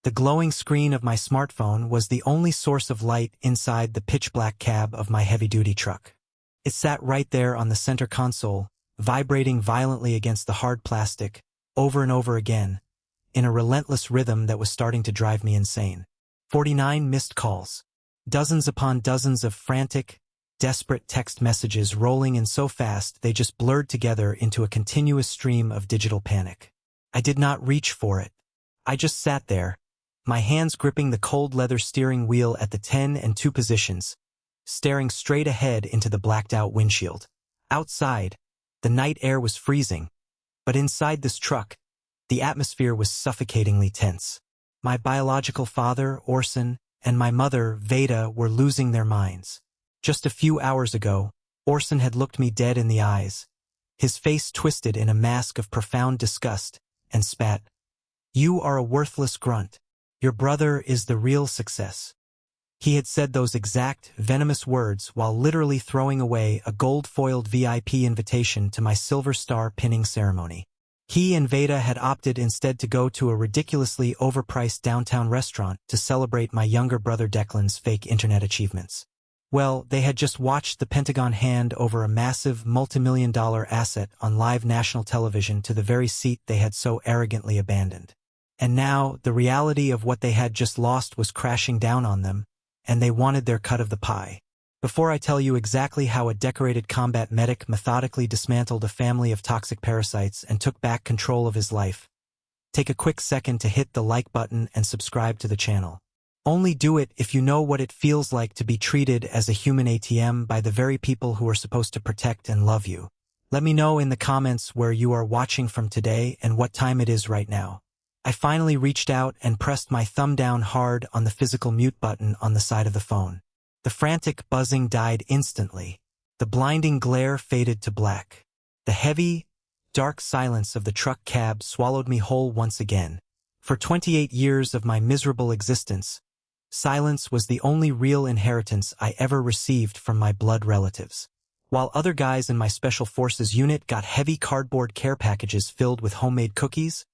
The glowing screen of my smartphone was the only source of light inside the pitch-black cab of my heavy-duty truck. It sat right there on the center console, vibrating violently against the hard plastic, over and over again, in a relentless rhythm that was starting to drive me insane. 49 missed calls. Dozens upon dozens of frantic, desperate text messages rolling in so fast they just blurred together into a continuous stream of digital panic. I did not reach for it. I just sat there, my hands gripping the cold leather steering wheel at the 10 and 2 positions, staring straight ahead into the blacked-out windshield. Outside, the night air was freezing, but inside this truck, the atmosphere was suffocatingly tense. My biological father, Orson, and my mother, Veda, were losing their minds. Just a few hours ago, Orson had looked me dead in the eyes, his face twisted in a mask of profound disgust, and spat, "You are a worthless grunt. Your brother is the real success." He had said those exact, venomous words while literally throwing away a gold-foiled VIP invitation to my Silver Star pinning ceremony. He and Veda had opted instead to go to a ridiculously overpriced downtown restaurant to celebrate my younger brother Declan's fake internet achievements. Well, they had just watched the Pentagon hand over a massive multimillion-dollar asset on live national television to the very seat they had so arrogantly abandoned. And now, the reality of what they had just lost was crashing down on them, and they wanted their cut of the pie. Before I tell you exactly how a decorated combat medic methodically dismantled a family of toxic parasites and took back control of his life, take a quick second to hit the like button and subscribe to the channel. Only do it if you know what it feels like to be treated as a human ATM by the very people who are supposed to protect and love you. Let me know in the comments where you are watching from today and what time it is right now. I finally reached out and pressed my thumb down hard on the physical mute button on the side of the phone. The frantic buzzing died instantly. The blinding glare faded to black. The heavy, dark silence of the truck cab swallowed me whole once again. For 28 years of my miserable existence, silence was the only real inheritance I ever received from my blood relatives. While other guys in my Special Forces unit got heavy cardboard care packages filled with homemade cookies,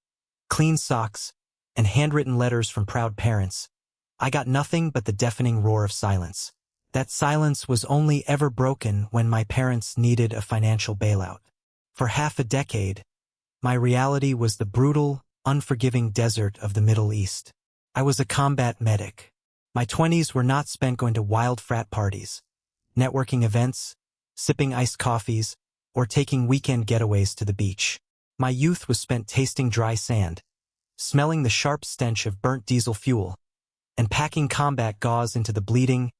clean socks, and handwritten letters from proud parents, I got nothing but the deafening roar of silence. That silence was only ever broken when my parents needed a financial bailout. For half a decade, my reality was the brutal, unforgiving desert of the Middle East. I was a combat medic. My 20s were not spent going to wild frat parties, networking events, sipping iced coffees, or taking weekend getaways to the beach. My youth was spent tasting dry sand, smelling the sharp stench of burnt diesel fuel, and packing combat gauze into the bleeding,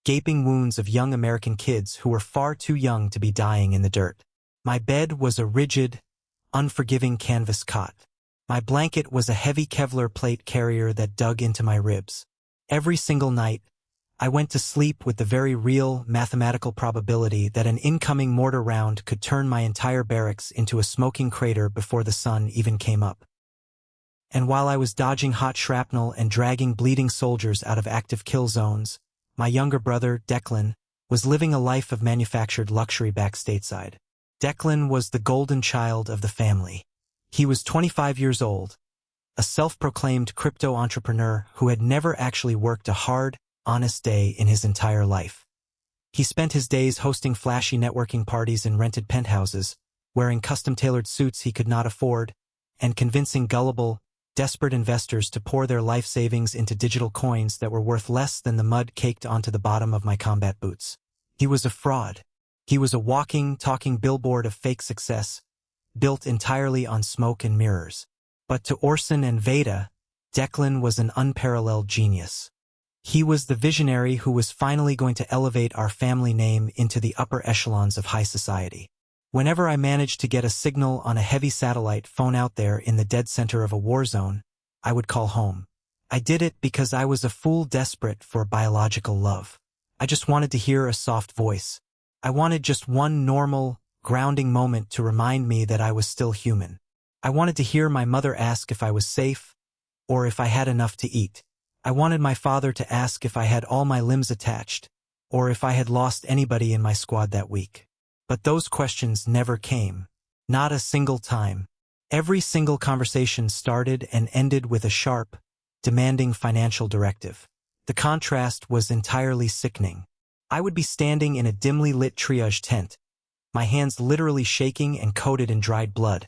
gaping wounds of young American kids who were far too young to be dying in the dirt. My bed was a rigid, unforgiving canvas cot. My blanket was a heavy Kevlar plate carrier that dug into my ribs. Every single night, I went to sleep with the very real, mathematical probability that an incoming mortar round could turn my entire barracks into a smoking crater before the sun even came up. And while I was dodging hot shrapnel and dragging bleeding soldiers out of active kill zones, my younger brother, Declan, was living a life of manufactured luxury back stateside. Declan was the golden child of the family. He was 25 years old, a self-proclaimed crypto entrepreneur who had never actually worked a hard, honest day in his entire life. He spent his days hosting flashy networking parties in rented penthouses, wearing custom-tailored suits he could not afford, and convincing gullible, desperate investors to pour their life savings into digital coins that were worth less than the mud caked onto the bottom of my combat boots. He was a fraud. He was a walking, talking billboard of fake success, built entirely on smoke and mirrors. But to Orson and Veda, Declan was an unparalleled genius. He was the visionary who was finally going to elevate our family name into the upper echelons of high society. Whenever I managed to get a signal on a heavy satellite phone out there in the dead center of a war zone, I would call home. I did it because I was a fool desperate for biological love. I just wanted to hear a soft voice. I wanted just one normal, grounding moment to remind me that I was still human. I wanted to hear my mother ask if I was safe, or if I had enough to eat. I wanted my father to ask if I had all my limbs attached, or if I had lost anybody in my squad that week. But those questions never came. Not a single time. Every single conversation started and ended with a sharp, demanding financial directive. The contrast was entirely sickening. I would be standing in a dimly lit triage tent, my hands literally shaking and coated in dried blood,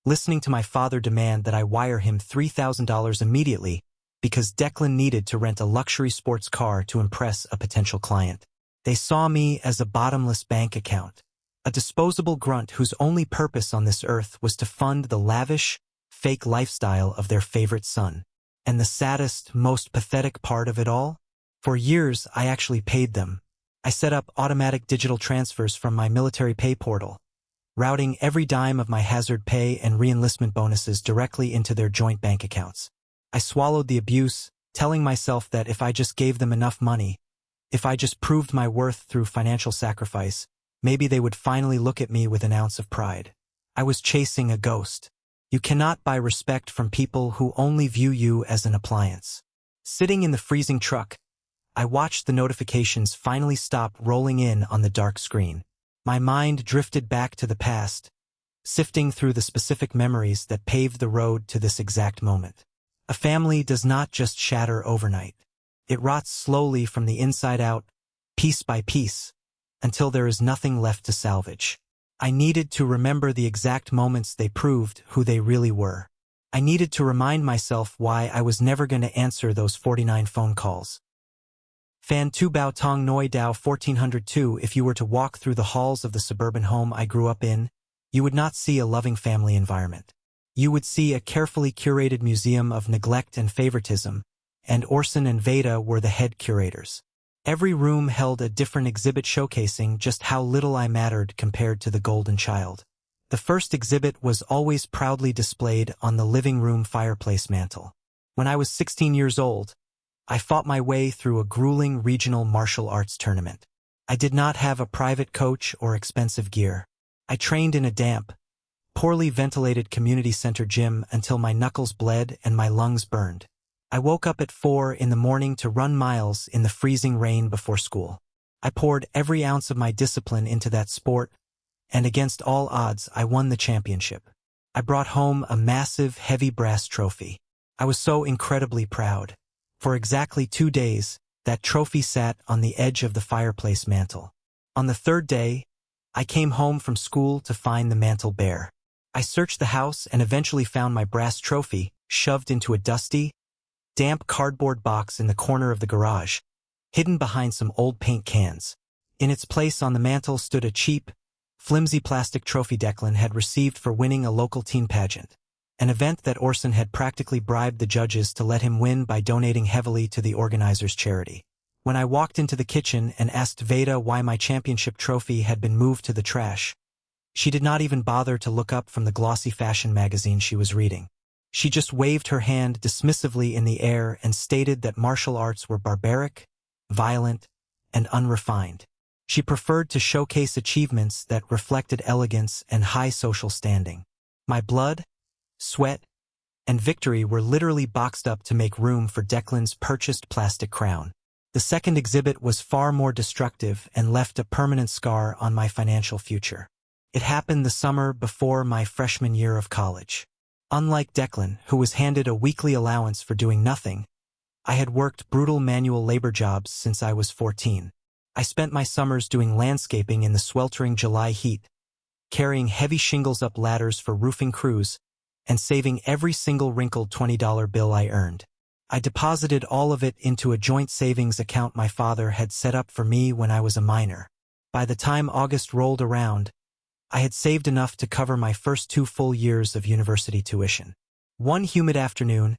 listening to my father demand that I wire him $3,000 immediately because Declan needed to rent a luxury sports car to impress a potential client. They saw me as a bottomless bank account, a disposable grunt whose only purpose on this earth was to fund the lavish, fake lifestyle of their favorite son. And the saddest, most pathetic part of it all? For years, I actually paid them. I set up automatic digital transfers from my military pay portal, routing every dime of my hazard pay and reenlistment bonuses directly into their joint bank accounts. I swallowed the abuse, telling myself that if I just gave them enough money, if I just proved my worth through financial sacrifice, maybe they would finally look at me with an ounce of pride. I was chasing a ghost. You cannot buy respect from people who only view you as an appliance. Sitting in the freezing truck, I watched the notifications finally stop rolling in on the dark screen. My mind drifted back to the past, sifting through the specific memories that paved the road to this exact moment. A family does not just shatter overnight. It rots slowly from the inside out, piece by piece, until there is nothing left to salvage. I needed to remember the exact moments they proved who they really were. I needed to remind myself why I was never going to answer those 49 phone calls. Fan Tu Bao Tong Noi Dao 1402. If you were to walk through the halls of the suburban home I grew up in, you would not see a loving family environment. You would see a carefully curated museum of neglect and favoritism, and Orson and Veda were the head curators. Every room held a different exhibit showcasing just how little I mattered compared to the golden child. The first exhibit was always proudly displayed on the living room fireplace mantel. When I was 16 years old, I fought my way through a grueling regional martial arts tournament. I did not have a private coach or expensive gear. I trained in a damp, poorly ventilated community center gym until my knuckles bled and my lungs burned. I woke up at 4 in the morning to run miles in the freezing rain before school. I poured every ounce of my discipline into that sport, and against all odds, I won the championship. I brought home a massive, heavy brass trophy. I was so incredibly proud. For exactly 2 days, that trophy sat on the edge of the fireplace mantel. On the third day, I came home from school to find the mantel bare. I searched the house and eventually found my brass trophy shoved into a dusty, damp cardboard box in the corner of the garage, hidden behind some old paint cans. In its place on the mantel stood a cheap, flimsy plastic trophy Declan had received for winning a local teen pageant, an event that Orson had practically bribed the judges to let him win by donating heavily to the organizer's charity. When I walked into the kitchen and asked Veda why my championship trophy had been moved to the trash, she did not even bother to look up from the glossy fashion magazine she was reading. She just waved her hand dismissively in the air and stated that martial arts were barbaric, violent, and unrefined. She preferred to showcase achievements that reflected elegance and high social standing. My blood, sweat, and victory were literally boxed up to make room for Declan's purchased plastic crown. The second exhibit was far more destructive and left a permanent scar on my financial future. It happened the summer before my freshman year of college. Unlike Declan, who was handed a weekly allowance for doing nothing, I had worked brutal manual labor jobs since I was 14. I spent my summers doing landscaping in the sweltering July heat, carrying heavy shingles up ladders for roofing crews, and saving every single wrinkled $20 bill I earned. I deposited all of it into a joint savings account my father had set up for me when I was a minor. By the time August rolled around, I had saved enough to cover my first 2 full years of university tuition. One humid afternoon,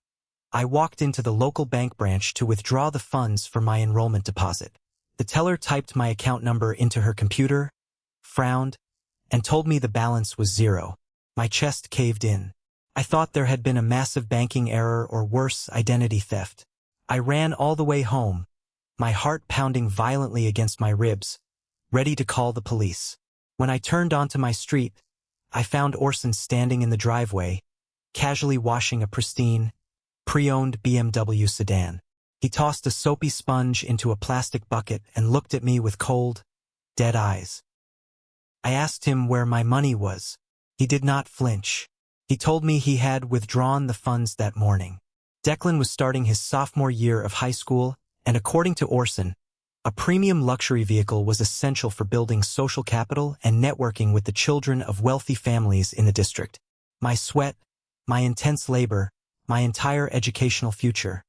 I walked into the local bank branch to withdraw the funds for my enrollment deposit. The teller typed my account number into her computer, frowned, and told me the balance was 0. My chest caved in. I thought there had been a massive banking error or worse, identity theft. I ran all the way home, my heart pounding violently against my ribs, ready to call the police. When I turned onto my street, I found Orson standing in the driveway, casually washing a pristine, pre-owned BMW sedan. He tossed a soapy sponge into a plastic bucket and looked at me with cold, dead eyes. I asked him where my money was. He did not flinch. He told me he had withdrawn the funds that morning. Declan was starting his sophomore year of high school, and according to Orson, a premium luxury vehicle was essential for building social capital and networking with the children of wealthy families in the district. My sweat, my intense labor, my entire educational future,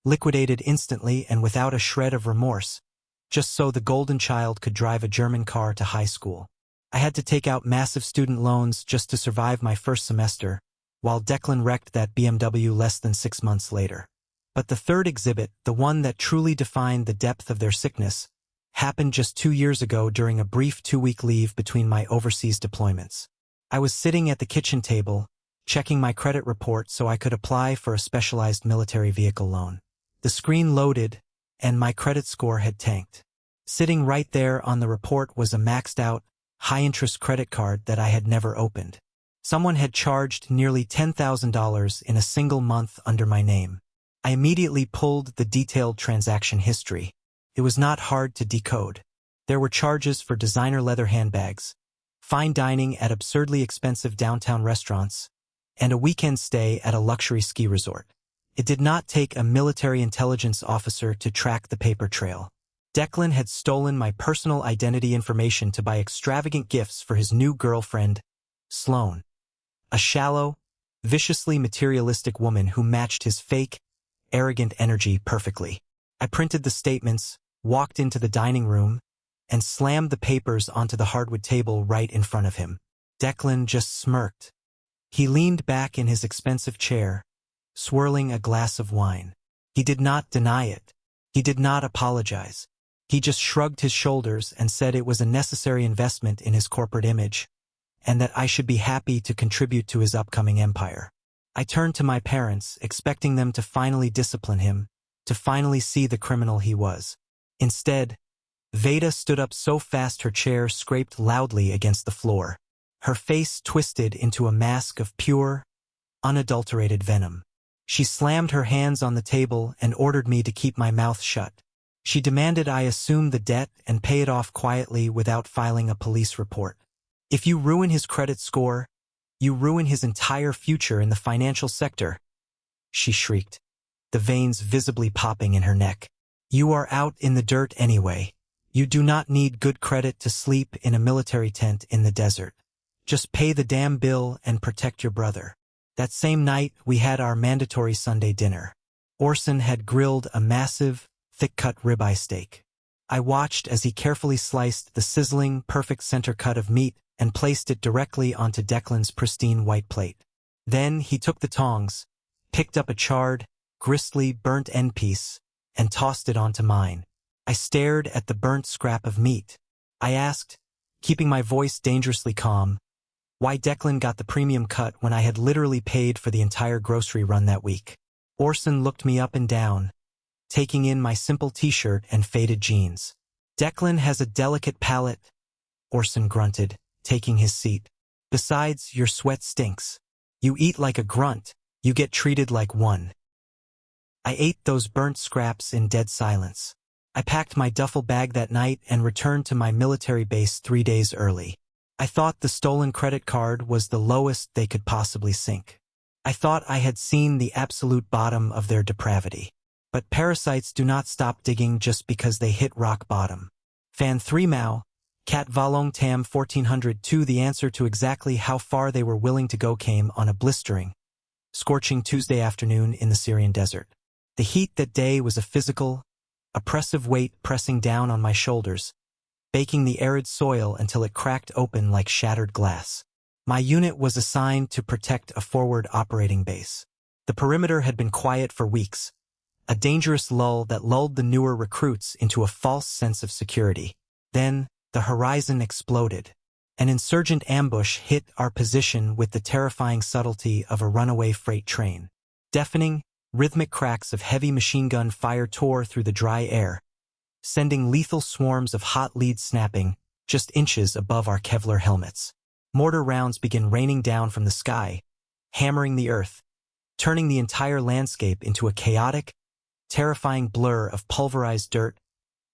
liquidated instantly and without a shred of remorse, just so the golden child could drive a German car to high school. I had to take out massive student loans just to survive my first semester, while Declan wrecked that BMW less than 6 months later. But the third exhibit, the one that truly defined the depth of their sickness, happened just 2 years ago during a brief 2-week leave between my overseas deployments. I was sitting at the kitchen table, checking my credit report so I could apply for a specialized military vehicle loan. The screen loaded, and my credit score had tanked. Sitting right there on the report was a maxed-out, high-interest credit card that I had never opened. Someone had charged nearly $10,000 in a single month under my name. I immediately pulled the detailed transaction history. It was not hard to decode. There were charges for designer leather handbags, fine dining at absurdly expensive downtown restaurants, and a weekend stay at a luxury ski resort. It did not take a military intelligence officer to track the paper trail. Declan had stolen my personal identity information to buy extravagant gifts for his new girlfriend, Sloane, a shallow, viciously materialistic woman who matched his fake, arrogant energy perfectly. I printed the statements, walked into the dining room, and slammed the papers onto the hardwood table right in front of him. Declan just smirked. He leaned back in his expensive chair, swirling a glass of wine. He did not deny it. He did not apologize. He just shrugged his shoulders and said it was a necessary investment in his corporate image, and that I should be happy to contribute to his upcoming empire. I turned to my parents, expecting them to finally discipline him, to finally see the criminal he was. Instead, Veda stood up so fast her chair scraped loudly against the floor. Her face twisted into a mask of pure, unadulterated venom. She slammed her hands on the table and ordered me to keep my mouth shut. She demanded I assume the debt and pay it off quietly without filing a police report. If you ruin his credit score, you ruin his entire future in the financial sector, she shrieked, the veins visibly popping in her neck. You are out in the dirt anyway. You do not need good credit to sleep in a military tent in the desert. Just pay the damn bill and protect your brother. That same night, we had our mandatory Sunday dinner. Orson had grilled a massive, thick-cut ribeye steak. I watched as he carefully sliced the sizzling, perfect center cut of meat and placed it directly onto Declan's pristine white plate. Then he took the tongs, picked up a charred, gristly, burnt end piece, and tossed it onto mine. I stared at the burnt scrap of meat. I asked, keeping my voice dangerously calm, why Declan got the premium cut when I had literally paid for the entire grocery run that week. Orson looked me up and down, taking in my simple t-shirt and faded jeans. Declan has a delicate palate, Orson grunted, taking his seat. Besides, your sweat stinks. You eat like a grunt, you get treated like one. I ate those burnt scraps in dead silence. I packed my duffel bag that night and returned to my military base 3 days early. I thought the stolen credit card was the lowest they could possibly sink. I thought I had seen the absolute bottom of their depravity. But parasites do not stop digging just because they hit rock bottom. Fan 3 Mao, Cat Valong Tam 1402. The answer to exactly how far they were willing to go came on a blistering, scorching Tuesday afternoon in the Syrian desert. The heat that day was a physical, oppressive weight pressing down on my shoulders, baking the arid soil until it cracked open like shattered glass. My unit was assigned to protect a forward operating base. The perimeter had been quiet for weeks, a dangerous lull that lulled the newer recruits into a false sense of security. Then, the horizon exploded. An insurgent ambush hit our position with the terrifying subtlety of a runaway freight train. Deafening, rhythmic cracks of heavy machine gun fire tore through the dry air, sending lethal swarms of hot leads snapping just inches above our Kevlar helmets. Mortar rounds began raining down from the sky, hammering the earth, turning the entire landscape into a chaotic, terrifying blur of pulverized dirt,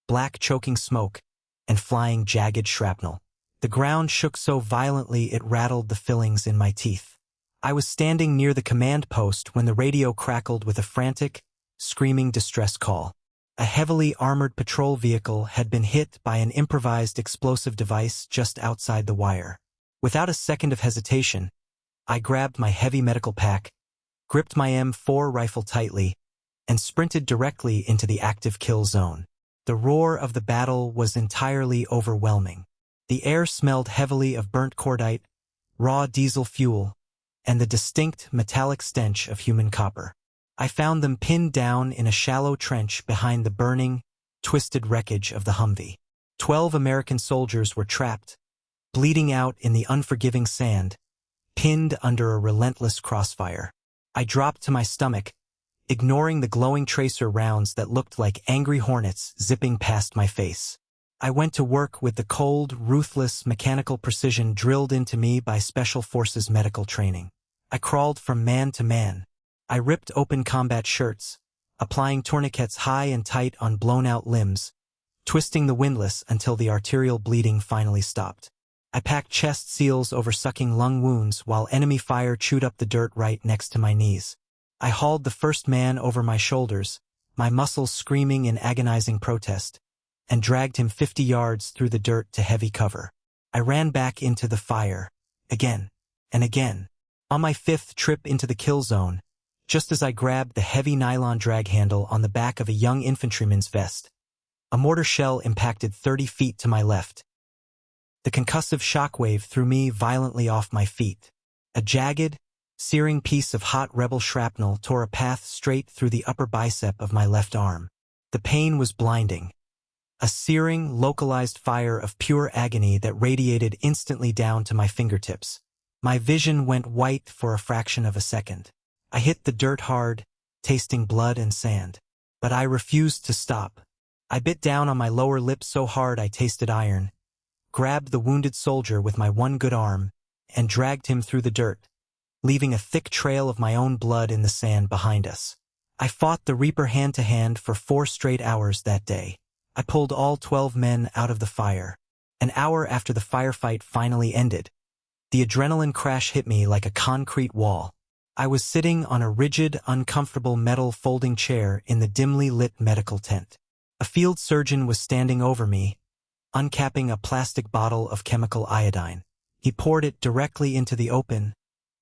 black choking smoke, and flying jagged shrapnel. The ground shook so violently it rattled the fillings in my teeth. I was standing near the command post when the radio crackled with a frantic, screaming distress call. A heavily armored patrol vehicle had been hit by an improvised explosive device just outside the wire. Without a second of hesitation, I grabbed my heavy medical pack, gripped my M4 rifle tightly, and sprinted directly into the active kill zone. The roar of the battle was entirely overwhelming. The air smelled heavily of burnt cordite, raw diesel fuel, and the distinct metallic stench of human copper. I found them pinned down in a shallow trench behind the burning, twisted wreckage of the Humvee. 12 American soldiers were trapped, bleeding out in the unforgiving sand, pinned under a relentless crossfire. I dropped to my stomach, ignoring the glowing tracer rounds that looked like angry hornets zipping past my face. I went to work with the cold, ruthless mechanical precision drilled into me by Special Forces medical training. I crawled from man to man. I ripped open combat shirts, applying tourniquets high and tight on blown-out limbs, twisting the windlass until the arterial bleeding finally stopped. I packed chest seals over sucking lung wounds while enemy fire chewed up the dirt right next to my knees. I hauled the first man over my shoulders, my muscles screaming in agonizing protest, and dragged him 50 yards through the dirt to heavy cover. I ran back into the fire, again and again. On my 5th trip into the kill zone, just as I grabbed the heavy nylon drag handle on the back of a young infantryman's vest, a mortar shell impacted 30 feet to my left. The concussive shockwave threw me violently off my feet. A jagged, searing piece of hot rebel shrapnel tore a path straight through the upper bicep of my left arm. The pain was blinding. A searing, localized fire of pure agony that radiated instantly down to my fingertips. My vision went white for a fraction of a second. I hit the dirt hard, tasting blood and sand. But I refused to stop. I bit down on my lower lip so hard I tasted iron, grabbed the wounded soldier with my one good arm, and dragged him through the dirt, leaving a thick trail of my own blood in the sand behind us. I fought the Reaper hand-to-hand for 4 straight hours that day. I pulled all 12 men out of the fire. An hour after the firefight finally ended, the adrenaline crash hit me like a concrete wall. I was sitting on a rigid, uncomfortable metal folding chair in the dimly lit medical tent. A field surgeon was standing over me, uncapping a plastic bottle of chemical iodine. He poured it directly into the open,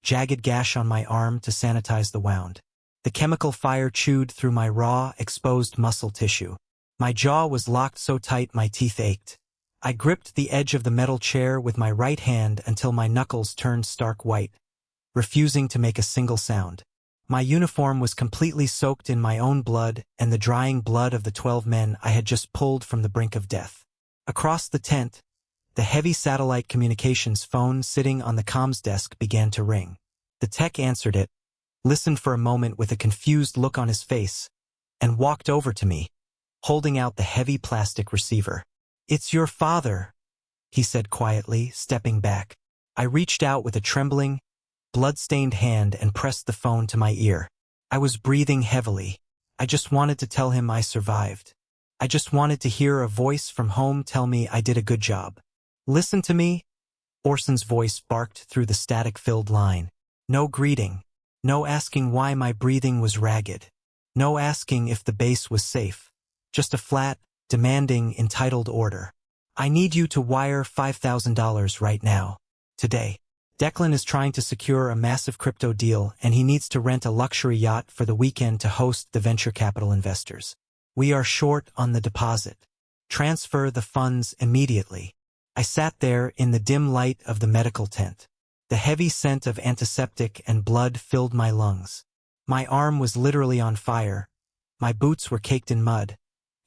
jagged gash on my arm to sanitize the wound. The chemical fire chewed through my raw, exposed muscle tissue. My jaw was locked so tight my teeth ached. I gripped the edge of the metal chair with my right hand until my knuckles turned stark white, refusing to make a single sound. My uniform was completely soaked in my own blood and the drying blood of the 12 men I had just pulled from the brink of death. Across the tent, the heavy satellite communications phone sitting on the comms desk began to ring. The tech answered it, listened for a moment with a confused look on his face, and walked over to me, holding out the heavy plastic receiver. "It's your father," he said quietly, stepping back. I reached out with a trembling, blood-stained hand and pressed the phone to my ear. I was breathing heavily. I just wanted to tell him I survived. I just wanted to hear a voice from home tell me I did a good job. "Listen to me," Orson's voice barked through the static-filled line. No greeting. No asking why my breathing was ragged. No asking if the base was safe. Just a flat, demanding, entitled order. "I need you to wire $5,000 right now. Today. Declan is trying to secure a massive crypto deal and he needs to rent a luxury yacht for the weekend to host the venture capital investors. We are short on the deposit. Transfer the funds immediately." I sat there in the dim light of the medical tent. The heavy scent of antiseptic and blood filled my lungs. My arm was literally on fire. My boots were caked in mud.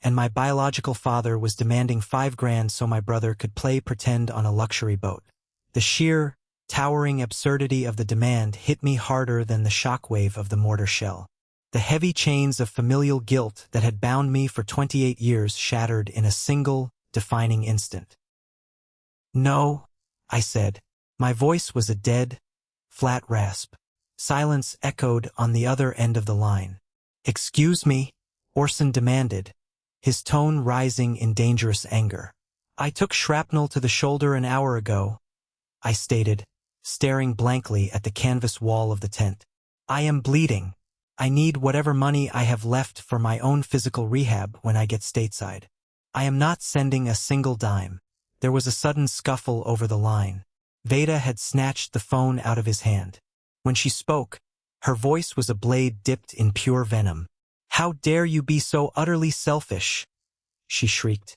And my biological father was demanding $5,000 so my brother could play pretend on a luxury boat. The sheer, towering absurdity of the demand hit me harder than the shockwave of the mortar shell. The heavy chains of familial guilt that had bound me for 28 years shattered in a single, defining instant. "No," I said. My voice was a dead, flat rasp. Silence echoed on the other end of the line. "Excuse me," Orson demanded, his tone rising in dangerous anger. "I took shrapnel to the shoulder an hour ago," I stated, staring blankly at the canvas wall of the tent. I am bleeding. I need whatever money I have left for my own physical rehab when I get stateside. I am not sending a single dime. There was a sudden scuffle over the line. Veda had snatched the phone out of his hand. When she spoke, her voice was a blade dipped in pure venom. "How dare you be so utterly selfish?" she shrieked,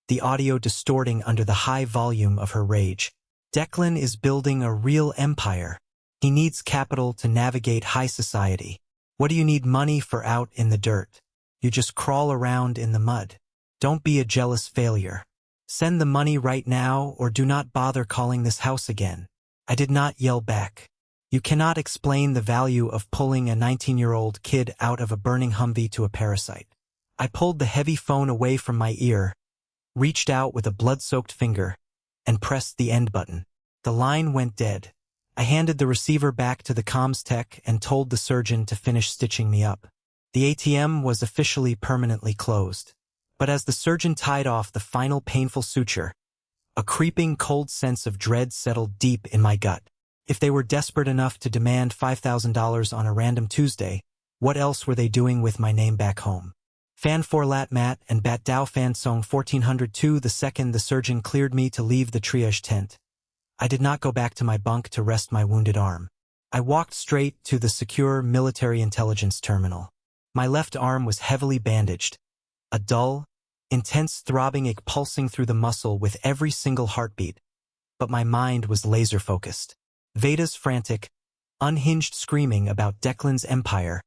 the audio distorting under the high volume of her rage. "Declan is building a real empire. He needs capital to navigate high society. What do you need money for out in the dirt? You just crawl around in the mud. Don't be a jealous failure. Send the money right now or do not bother calling this house again." I did not yell back. You cannot explain the value of pulling a 19-year-old kid out of a burning Humvee to a parasite. I pulled the heavy phone away from my ear, reached out with a blood-soaked finger, and pressed the end button. The line went dead. I handed the receiver back to the comms tech and told the surgeon to finish stitching me up. The ATM was officially permanently closed. But as the surgeon tied off the final painful suture, a creeping cold sense of dread settled deep in my gut. If they were desperate enough to demand $5,000 on a random Tuesday, what else were they doing with my name back home? Fan for lat mat and bat dao fan song 1402. The second the surgeon cleared me to leave the triage tent, I did not go back to my bunk to rest my wounded arm. I walked straight to the secure military intelligence terminal. My left arm was heavily bandaged, a dull, intense throbbing ache pulsing through the muscle with every single heartbeat, but my mind was laser-focused. Veda's frantic, unhinged screaming about Declan's empire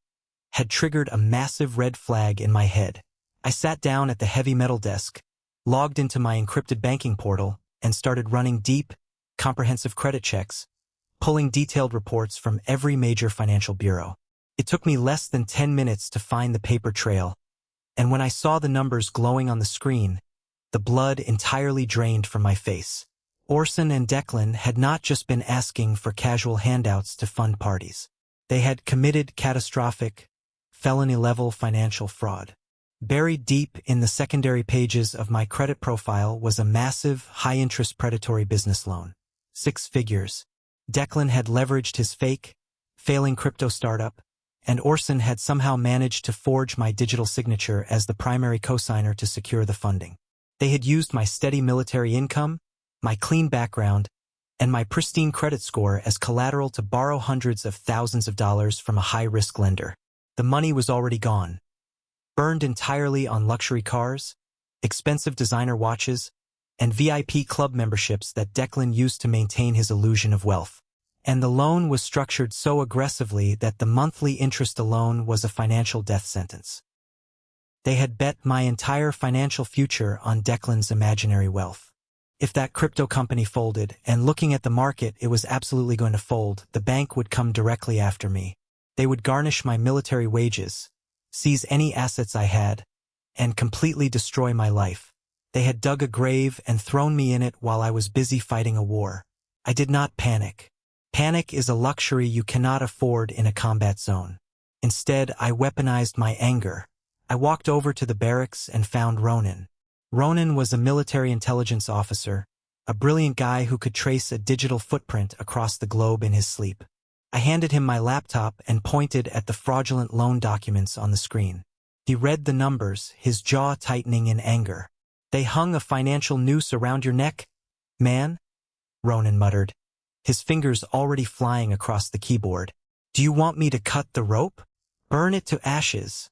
had triggered a massive red flag in my head. I sat down at the heavy metal desk, logged into my encrypted banking portal, and started running deep, comprehensive credit checks, pulling detailed reports from every major financial bureau. It took me less than 10 minutes to find the paper trail, and when I saw the numbers glowing on the screen, the blood entirely drained from my face. Orson and Declan had not just been asking for casual handouts to fund parties. They had committed catastrophic, felony-level financial fraud. Buried deep in the secondary pages of my credit profile was a massive, high-interest predatory business loan. 6 figures. Declan had leveraged his fake, failing crypto startup, and Orson had somehow managed to forge my digital signature as the primary cosigner to secure the funding. They had used my steady military income, my clean background, and my pristine credit score as collateral to borrow hundreds of thousands of dollars from a high-risk lender. The money was already gone, burned entirely on luxury cars, expensive designer watches, and VIP club memberships that Declan used to maintain his illusion of wealth. And the loan was structured so aggressively that the monthly interest alone was a financial death sentence. They had bet my entire financial future on Declan's imaginary wealth. If that crypto company folded, and looking at the market it was absolutely going to fold, the bank would come directly after me. They would garnish my military wages, seize any assets I had, and completely destroy my life. They had dug a grave and thrown me in it while I was busy fighting a war. I did not panic. Panic is a luxury you cannot afford in a combat zone. Instead, I weaponized my anger. I walked over to the barracks and found Ronan. Ronan was a military intelligence officer, a brilliant guy who could trace a digital footprint across the globe in his sleep. I handed him my laptop and pointed at the fraudulent loan documents on the screen. He read the numbers, his jaw tightening in anger. "They hung a financial noose around your neck, man?" Ronan muttered, his fingers already flying across the keyboard. "Do you want me to cut the rope? Burn it to ashes,"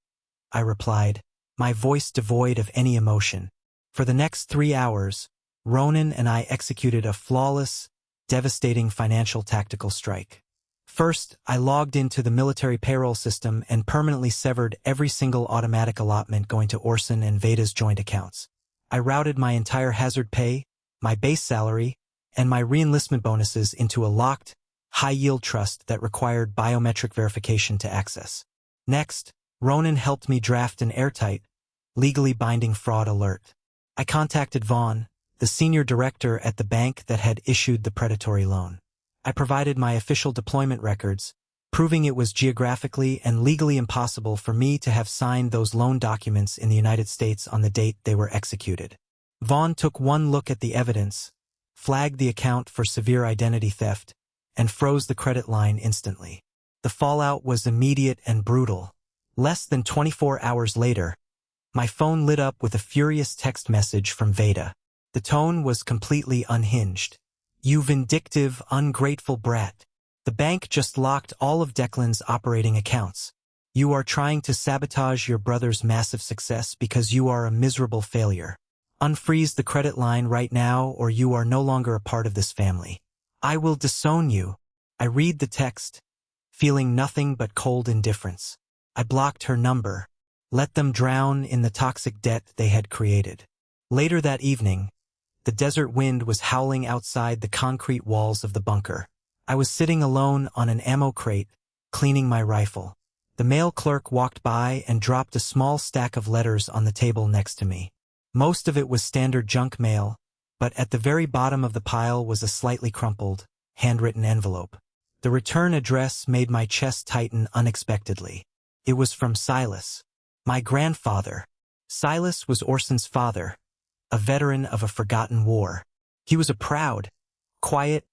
I replied, my voice devoid of any emotion. For the next 3 hours, Ronan and I executed a flawless, devastating financial tactical strike. First, I logged into the military payroll system and permanently severed every single automatic allotment going to Orson and Veda's joint accounts. I routed my entire hazard pay, my base salary, and my reenlistment bonuses into a locked, high-yield trust that required biometric verification to access. Next, Ronan helped me draft an airtight, legally binding fraud alert. I contacted Vaughn, the senior director at the bank that had issued the predatory loan. I provided my official deployment records, proving it was geographically and legally impossible for me to have signed those loan documents in the United States on the date they were executed. Vaughn took one look at the evidence, flagged the account for severe identity theft, and froze the credit line instantly. The fallout was immediate and brutal. Less than 24 hours later, my phone lit up with a furious text message from Veda. The tone was completely unhinged. "You vindictive, ungrateful brat. The bank just locked all of Declan's operating accounts. You are trying to sabotage your brother's massive success because you are a miserable failure. Unfreeze the credit line right now or you are no longer a part of this family. I will disown you." I read the text, feeling nothing but cold indifference. I blocked her number. Let them drown in the toxic debt they had created. Later that evening, the desert wind was howling outside the concrete walls of the bunker. I was sitting alone on an ammo crate, cleaning my rifle. The mail clerk walked by and dropped a small stack of letters on the table next to me. Most of it was standard junk mail, but at the very bottom of the pile was a slightly crumpled, handwritten envelope. The return address made my chest tighten unexpectedly. It was from Silas, my grandfather. Silas was Orson's father, a veteran of a forgotten war. He was a proud, quiet,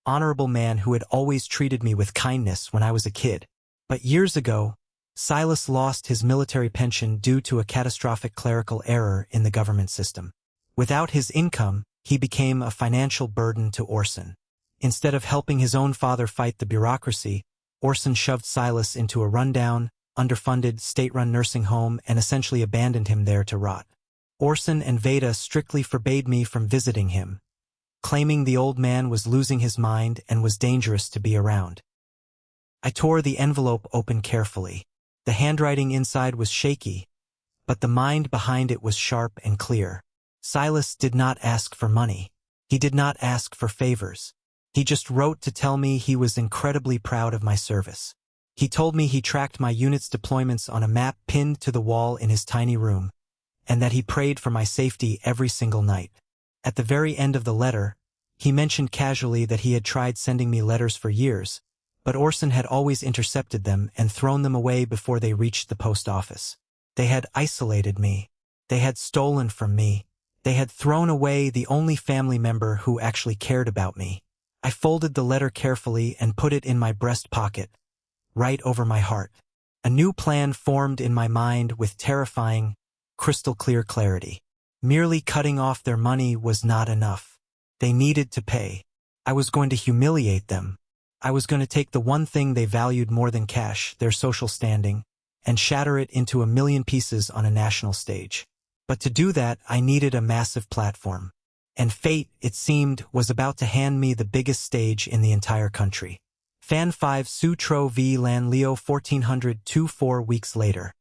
honorable man who had always treated me with kindness when I was a kid. But years ago, Silas lost his military pension due to a catastrophic clerical error in the government system. Without his income, he became a financial burden to Orson. Instead of helping his own father fight the bureaucracy, Orson shoved Silas into a rundown, underfunded, state-run nursing home and essentially abandoned him there to rot. Orson and Veda strictly forbade me from visiting him, claiming the old man was losing his mind and was dangerous to be around. I tore the envelope open carefully. The handwriting inside was shaky, but the mind behind it was sharp and clear. Silas did not ask for money. He did not ask for favors. He just wrote to tell me he was incredibly proud of my service. He told me he tracked my unit's deployments on a map pinned to the wall in his tiny room, and that he prayed for my safety every single night. At the very end of the letter, he mentioned casually that he had tried sending me letters for years, but Orson had always intercepted them and thrown them away before they reached the post office. They had isolated me. They had stolen from me. They had thrown away the only family member who actually cared about me. I folded the letter carefully and put it in my breast pocket, right over my heart. A new plan formed in my mind with terrifying, crystal-clear clarity. Merely cutting off their money was not enough. They needed to pay. I was going to humiliate them. I was going to take the one thing they valued more than cash, their social standing, and shatter it into a million pieces on a national stage. But to do that, I needed a massive platform. And fate, it seemed, was about to hand me the biggest stage in the entire country. Fan 5 Su Tro V Lan Leo 1402 4 weeks later.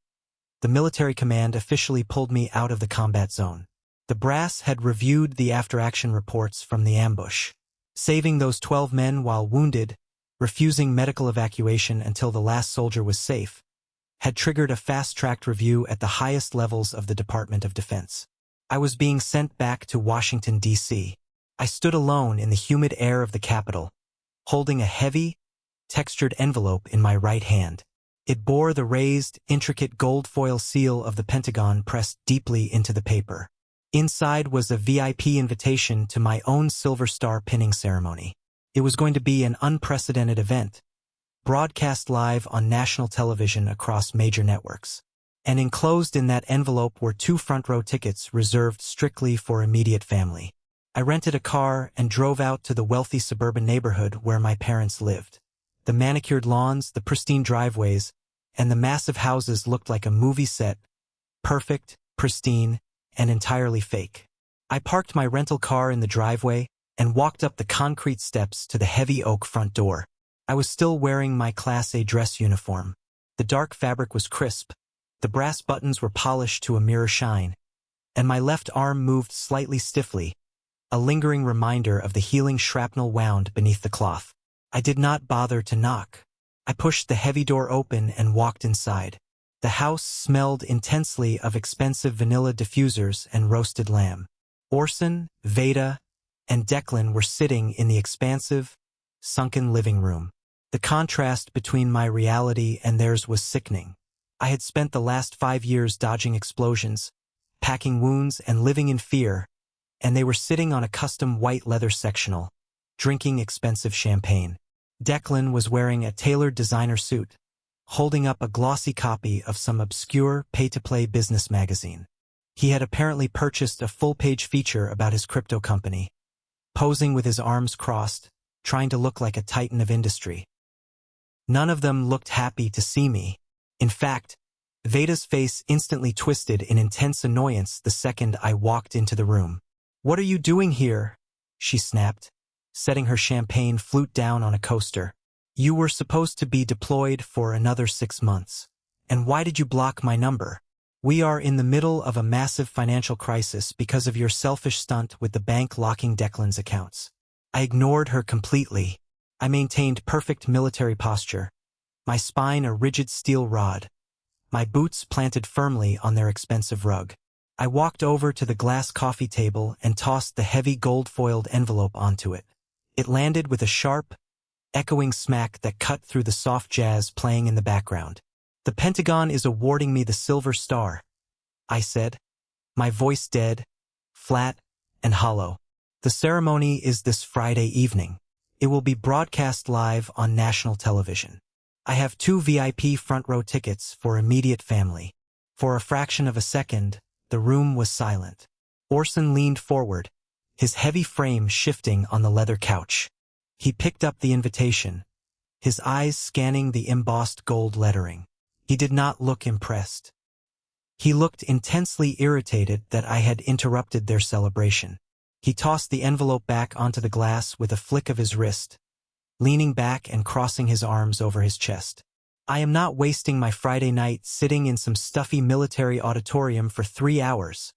The military command officially pulled me out of the combat zone. The brass had reviewed the after-action reports from the ambush. Saving those 12 men while wounded, refusing medical evacuation until the last soldier was safe, had triggered a fast-tracked review at the highest levels of the Department of Defense. I was being sent back to Washington, D.C. I stood alone in the humid air of the Capitol, holding a heavy, textured envelope in my right hand. It bore the raised, intricate gold foil seal of the Pentagon pressed deeply into the paper. Inside was a VIP invitation to my own Silver Star pinning ceremony. It was going to be an unprecedented event, broadcast live on national television across major networks. And enclosed in that envelope were 2 front-row tickets reserved strictly for immediate family. I rented a car and drove out to the wealthy suburban neighborhood where my parents lived. The manicured lawns, the pristine driveways, and the massive houses looked like a movie set, perfect, pristine, and entirely fake. I parked my rental car in the driveway and walked up the concrete steps to the heavy oak front door. I was still wearing my Class A dress uniform. The dark fabric was crisp, the brass buttons were polished to a mirror shine, and my left arm moved slightly stiffly, a lingering reminder of the healing shrapnel wound beneath the cloth. I did not bother to knock. I pushed the heavy door open and walked inside. The house smelled intensely of expensive vanilla diffusers and roasted lamb. Orson, Veda, and Declan were sitting in the expansive, sunken living room. The contrast between my reality and theirs was sickening. I had spent the last 5 years dodging explosions, packing wounds, and living in fear, and they were sitting on a custom white leather sectional, drinking expensive champagne. Declan was wearing a tailored designer suit, holding up a glossy copy of some obscure pay-to-play business magazine. He had apparently purchased a full-page feature about his crypto company, posing with his arms crossed, trying to look like a titan of industry. None of them looked happy to see me. In fact, Veda's face instantly twisted in intense annoyance the second I walked into the room. "What are you doing here?" she snapped, setting her champagne flute down on a coaster. "You were supposed to be deployed for another 6 months. And why did you block my number? We are in the middle of a massive financial crisis because of your selfish stunt with the bank locking Declan's accounts." I ignored her completely. I maintained perfect military posture, my spine a rigid steel rod, my boots planted firmly on their expensive rug. I walked over to the glass coffee table and tossed the heavy gold-foiled envelope onto it. It landed with a sharp, echoing smack that cut through the soft jazz playing in the background. "The Pentagon is awarding me the Silver Star," I said, my voice dead, flat, and hollow. "The ceremony is this Friday evening. It will be broadcast live on national television. I have 2 VIP front-row tickets for immediate family." For a fraction of a second, the room was silent. Orson leaned forward, his heavy frame shifting on the leather couch. He picked up the invitation, his eyes scanning the embossed gold lettering. He did not look impressed. He looked intensely irritated that I had interrupted their celebration. He tossed the envelope back onto the glass with a flick of his wrist, leaning back and crossing his arms over his chest. "I am not wasting my Friday night sitting in some stuffy military auditorium for 3 hours,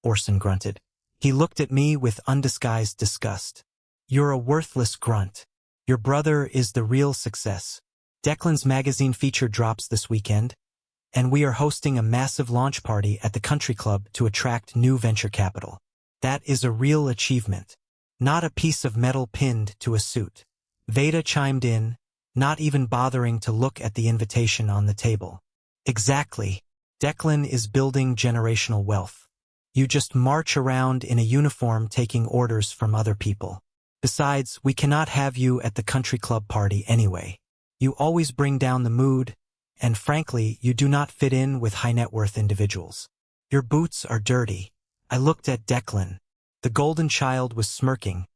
Orson grunted. He looked at me with undisguised disgust. "You're a worthless grunt. Your brother is the real success. Declan's magazine feature drops this weekend, and we are hosting a massive launch party at the country club to attract new venture capital. That is a real achievement, not a piece of metal pinned to a suit." Veda chimed in, not even bothering to look at the invitation on the table. "Exactly. Declan is building generational wealth. You just march around in a uniform taking orders from other people. Besides, we cannot have you at the country club party anyway. You always bring down the mood, and frankly, you do not fit in with high-net-worth individuals. Your boots are dirty." I looked at Declan. The golden child was smirking,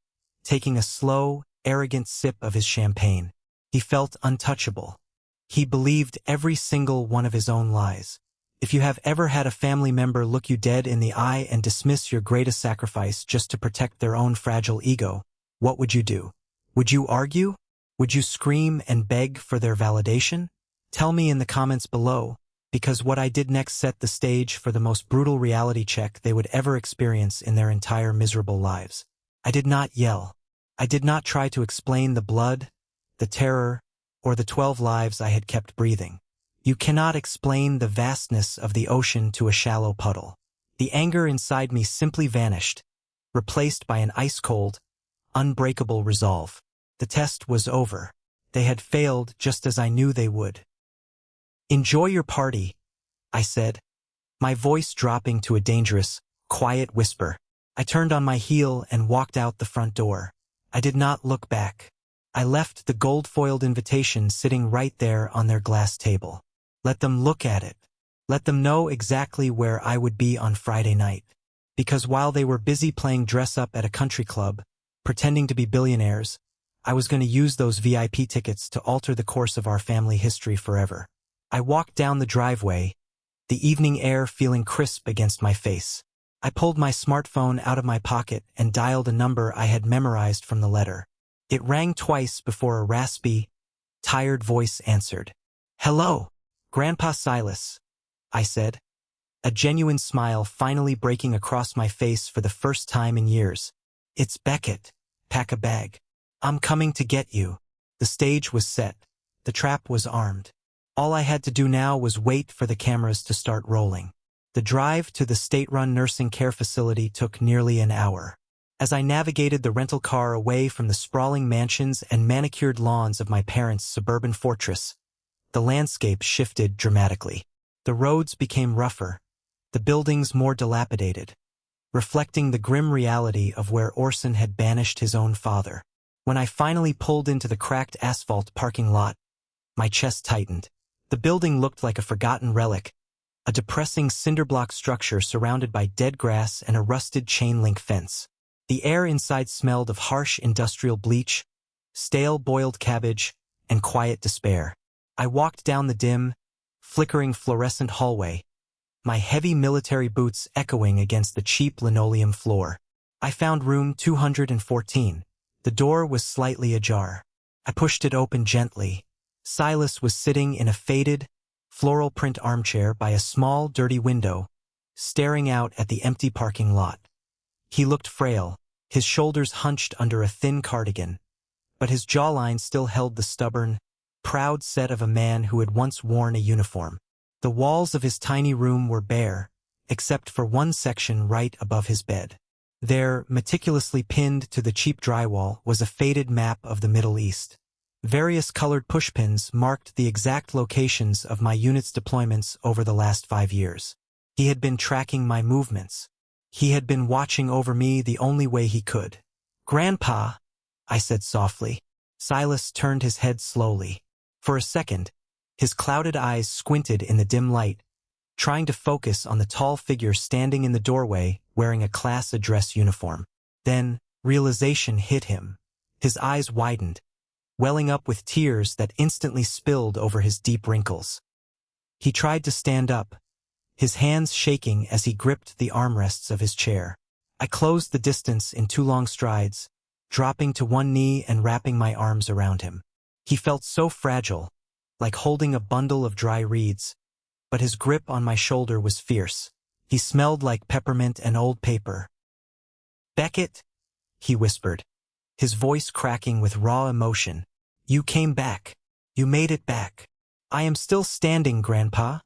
taking a slow, arrogant sip of his champagne. He felt untouchable. He believed every single one of his own lies. If you have ever had a family member look you dead in the eye and dismiss your greatest sacrifice just to protect their own fragile ego, what would you do? Would you argue? Would you scream and beg for their validation? Tell me in the comments below, because what I did next set the stage for the most brutal reality check they would ever experience in their entire miserable lives. I did not yell. I did not try to explain the blood, the terror, or the 12 lives I had kept breathing. You cannot explain the vastness of the ocean to a shallow puddle. The anger inside me simply vanished, replaced by an ice-cold, unbreakable resolve. The test was over. They had failed just as I knew they would. "Enjoy your party," I said, my voice dropping to a dangerous, quiet whisper. I turned on my heel and walked out the front door. I did not look back. I left the gold-foiled invitation sitting right there on their glass table. Let them look at it. Let them know exactly where I would be on Friday night. Because while they were busy playing dress-up at a country club, pretending to be billionaires, I was going to use those VIP tickets to alter the course of our family history forever. I walked down the driveway, the evening air feeling crisp against my face. I pulled my smartphone out of my pocket and dialed a number I had memorized from the letter. It rang twice before a raspy, tired voice answered. "Hello, Grandpa Silas," I said, a genuine smile finally breaking across my face for the first time in years. "It's Beckett. Pack a bag. I'm coming to get you." The stage was set. The trap was armed. All I had to do now was wait for the cameras to start rolling. The drive to the state-run nursing care facility took nearly an hour. As I navigated the rental car away from the sprawling mansions and manicured lawns of my parents' suburban fortress, the landscape shifted dramatically. The roads became rougher, the buildings more dilapidated, reflecting the grim reality of where Orson had banished his own father. When I finally pulled into the cracked asphalt parking lot, my chest tightened. The building looked like a forgotten relic, a depressing cinder-block structure surrounded by dead grass and a rusted chain-link fence. The air inside smelled of harsh industrial bleach, stale boiled cabbage, and quiet despair. I walked down the dim, flickering fluorescent hallway, my heavy military boots echoing against the cheap linoleum floor. I found room 214. The door was slightly ajar. I pushed it open gently. Silas was sitting in a faded, floral print armchair by a small, dirty window, staring out at the empty parking lot. He looked frail, his shoulders hunched under a thin cardigan, but his jawline still held the stubborn, proud set of a man who had once worn a uniform. The walls of his tiny room were bare, except for one section right above his bed. There, meticulously pinned to the cheap drywall, was a faded map of the Middle East. Various colored pushpins marked the exact locations of my unit's deployments over the last 5 years. He had been tracking my movements. He had been watching over me the only way he could. "Grandpa," I said softly. Silas turned his head slowly. For a second, his clouded eyes squinted in the dim light, trying to focus on the tall figure standing in the doorway wearing a class address uniform. Then, realization hit him. His eyes widened, welling up with tears that instantly spilled over his deep wrinkles. He tried to stand up, his hands shaking as he gripped the armrests of his chair. I closed the distance in 2 long strides, dropping to one knee and wrapping my arms around him. He felt so fragile, like holding a bundle of dry reeds, but his grip on my shoulder was fierce. He smelled like peppermint and old paper. "Beckett," he whispered, his voice cracking with raw emotion. "You came back. You made it back." "I am still standing, Grandpa,"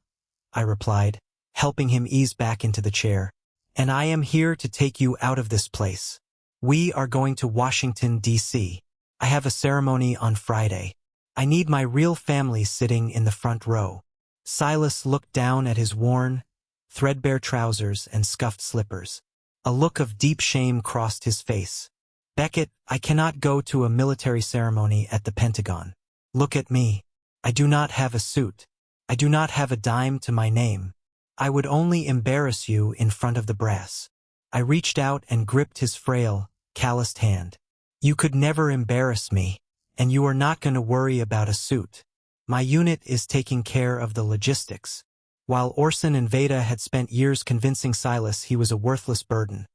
I replied, helping him ease back into the chair. "And I am here to take you out of this place. We are going to Washington, D.C. I have a ceremony on Friday. I need my real family sitting in the front row." Silas looked down at his worn, threadbare trousers and scuffed slippers. A look of deep shame crossed his face. "Beckett, I cannot go to a military ceremony at the Pentagon. Look at me. I do not have a suit. I do not have a dime to my name. I would only embarrass you in front of the brass." I reached out and gripped his frail, calloused hand. "You could never embarrass me, and you are not going to worry about a suit. My unit is taking care of the logistics." While Orson and Veda had spent years convincing Silas he was a worthless burden,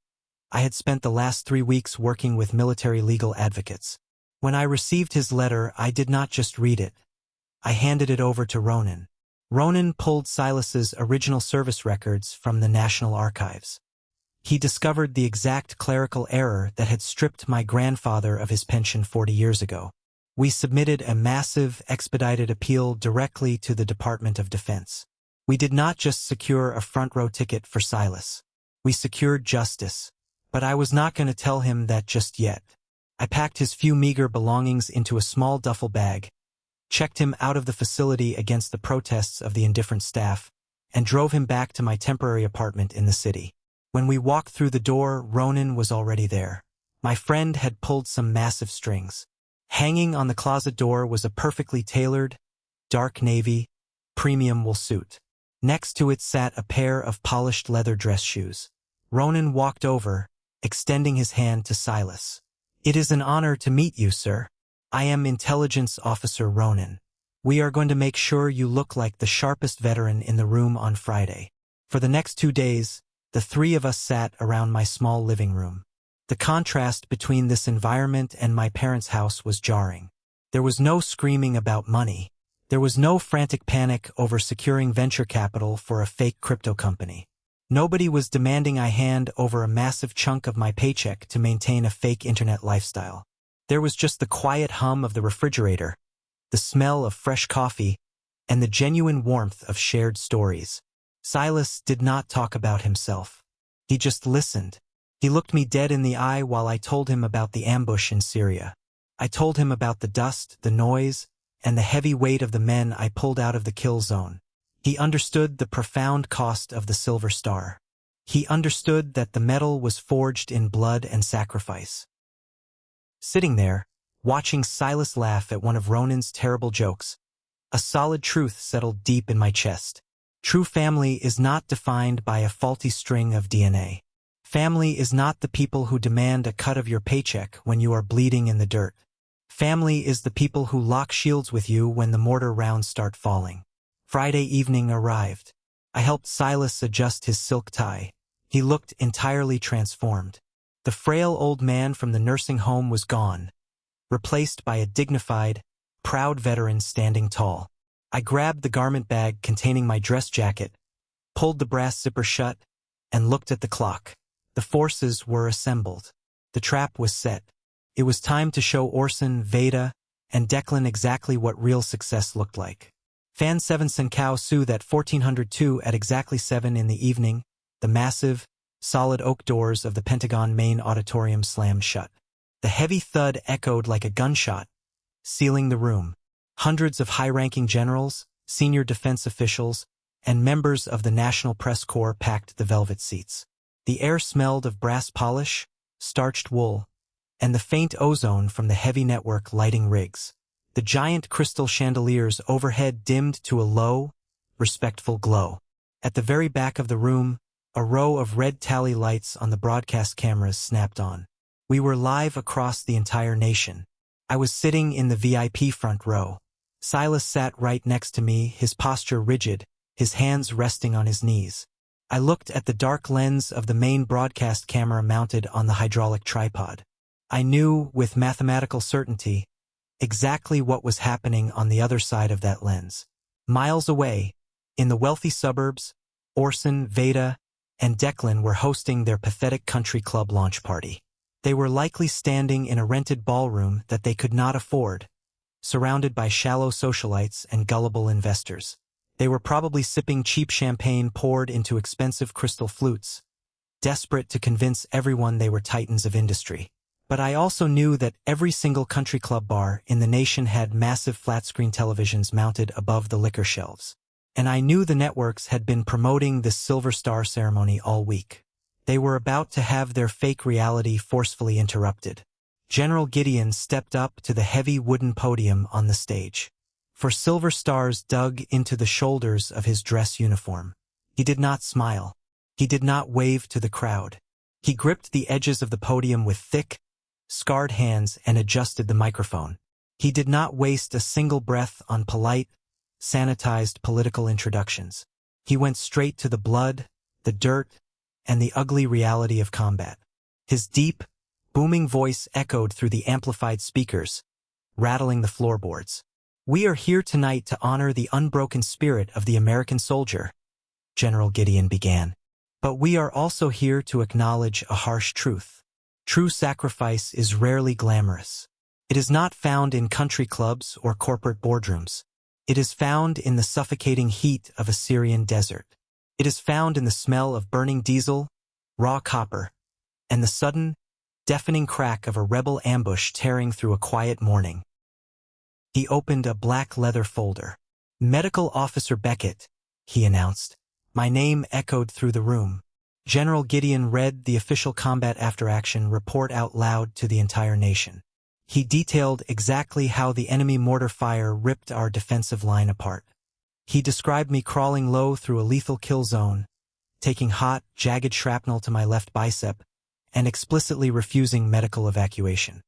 I had spent the last 3 weeks working with military legal advocates. When I received his letter, I did not just read it. I handed it over to Ronan. Ronan pulled Silas's original service records from the National Archives. He discovered the exact clerical error that had stripped my grandfather of his pension 40 years ago. We submitted a massive, expedited appeal directly to the Department of Defense. We did not just secure a front-row ticket for Silas. We secured justice. But I was not going to tell him that just yet. I packed his few meager belongings into a small duffel bag, checked him out of the facility against the protests of the indifferent staff, and drove him back to my temporary apartment in the city. When we walked through the door, Ronan was already there. My friend had pulled some massive strings. Hanging on the closet door was a perfectly tailored, dark navy, premium wool suit. Next to it sat a pair of polished leather dress shoes. Ronan walked over, extending his hand to Silas. "It is an honor to meet you, sir. I am Intelligence Officer Ronan. We are going to make sure you look like the sharpest veteran in the room on Friday." For the next 2 days, the 3 of us sat around my small living room. The contrast between this environment and my parents' house was jarring. There was no screaming about money. There was no frantic panic over securing venture capital for a fake crypto company. Nobody was demanding I hand over a massive chunk of my paycheck to maintain a fake internet lifestyle. There was just the quiet hum of the refrigerator, the smell of fresh coffee, and the genuine warmth of shared stories. Silas did not talk about himself. He just listened. He looked me dead in the eye while I told him about the ambush in Syria. I told him about the dust, the noise, and the heavy weight of the men I pulled out of the kill zone. He understood the profound cost of the Silver Star. He understood that the metal was forged in blood and sacrifice. Sitting there, Watching Silas laugh at one of Ronan's terrible jokes, a solid truth settled deep in my chest. True family is not defined by a faulty string of DNA. Family is not the people who demand a cut of your paycheck when you are bleeding in the dirt. Family is the people who lock shields with you when the mortar rounds start falling. Friday evening arrived. I helped Silas adjust his silk tie. He looked entirely transformed. The frail old man from the nursing home was gone, replaced by a dignified, proud veteran standing tall. I grabbed the garment bag containing my dress jacket, pulled the brass zipper shut, and looked at the clock. The forces were assembled. The trap was set. It was time to show Orson, Veda, and Declan exactly what real success looked like. Fan 7 Senkau Su that 1402 at exactly 7 in the evening, the massive, solid oak doors of the Pentagon main auditorium slammed shut. The heavy thud echoed like a gunshot, sealing the room. Hundreds of high-ranking generals, senior defense officials, and members of the National Press Corps packed the velvet seats. The air smelled of brass polish, starched wool, and the faint ozone from the heavy network lighting rigs. The giant crystal chandeliers overhead dimmed to a low, respectful glow. At the very back of the room, a row of red tally lights on the broadcast cameras snapped on. We were live across the entire nation. I was sitting in the VIP front row. Silas sat right next to me, his posture rigid, his hands resting on his knees. I looked at the dark lens of the main broadcast camera mounted on the hydraulic tripod. I knew, with mathematical certainty, exactly what was happening on the other side of that lens. Miles away, in the wealthy suburbs, Orson, Veda, and Declan were hosting their pathetic country club launch party. They were likely standing in a rented ballroom that they could not afford, surrounded by shallow socialites and gullible investors. They were probably sipping cheap champagne poured into expensive crystal flutes, desperate to convince everyone they were titans of industry. But I also knew that every single country club bar in the nation had massive flat-screen televisions mounted above the liquor shelves. And I knew the networks had been promoting this Silver Star ceremony all week. They were about to have their fake reality forcefully interrupted. General Gideon stepped up to the heavy wooden podium on the stage. For silver stars dug into the shoulders of his dress uniform. He did not smile. He did not wave to the crowd. He gripped the edges of the podium with thick, scarred hands and adjusted the microphone. He did not waste a single breath on polite, sanitized political introductions. He went straight to the blood, the dirt, and the ugly reality of combat. His deep, booming voice echoed through the amplified speakers, rattling the floorboards. "We are here tonight to honor the unbroken spirit of the American soldier," General Gideon began. "But we are also here to acknowledge a harsh truth. True sacrifice is rarely glamorous. It is not found in country clubs or corporate boardrooms. It is found in the suffocating heat of a Syrian desert. It is found in the smell of burning diesel, raw copper, and the sudden, deafening crack of a rebel ambush tearing through a quiet morning." He opened a black leather folder. "Medical Officer Beckett," he announced. My name echoed through the room. General Gideon read the official combat after-action report out loud to the entire nation. He detailed exactly how the enemy mortar fire ripped our defensive line apart. He described me crawling low through a lethal kill zone, taking hot, jagged shrapnel to my left bicep, and explicitly refusing medical evacuation.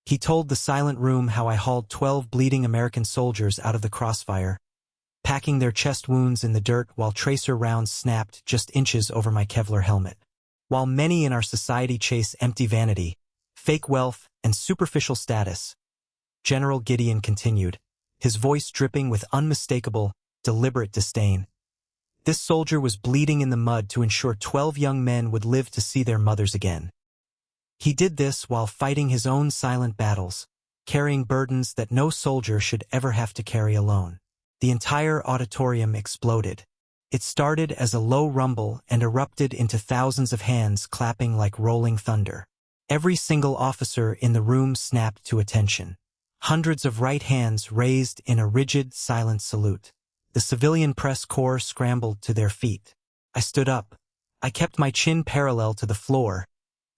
He told the silent room how I hauled 12 bleeding American soldiers out of the crossfire, packing their chest wounds in the dirt while tracer rounds snapped just inches over my Kevlar helmet. While many in our society chase empty vanity, fake wealth, and superficial status, General Gideon continued, his voice dripping with unmistakable, deliberate disdain. This soldier was bleeding in the mud to ensure 12 young men would live to see their mothers again. He did this while fighting his own silent battles, carrying burdens that no soldier should ever have to carry alone. The entire auditorium exploded. It started as a low rumble and erupted into thousands of hands clapping like rolling thunder. Every single officer in the room snapped to attention. Hundreds of right hands raised in a rigid, silent salute. The civilian press corps scrambled to their feet. I stood up. I kept my chin parallel to the floor,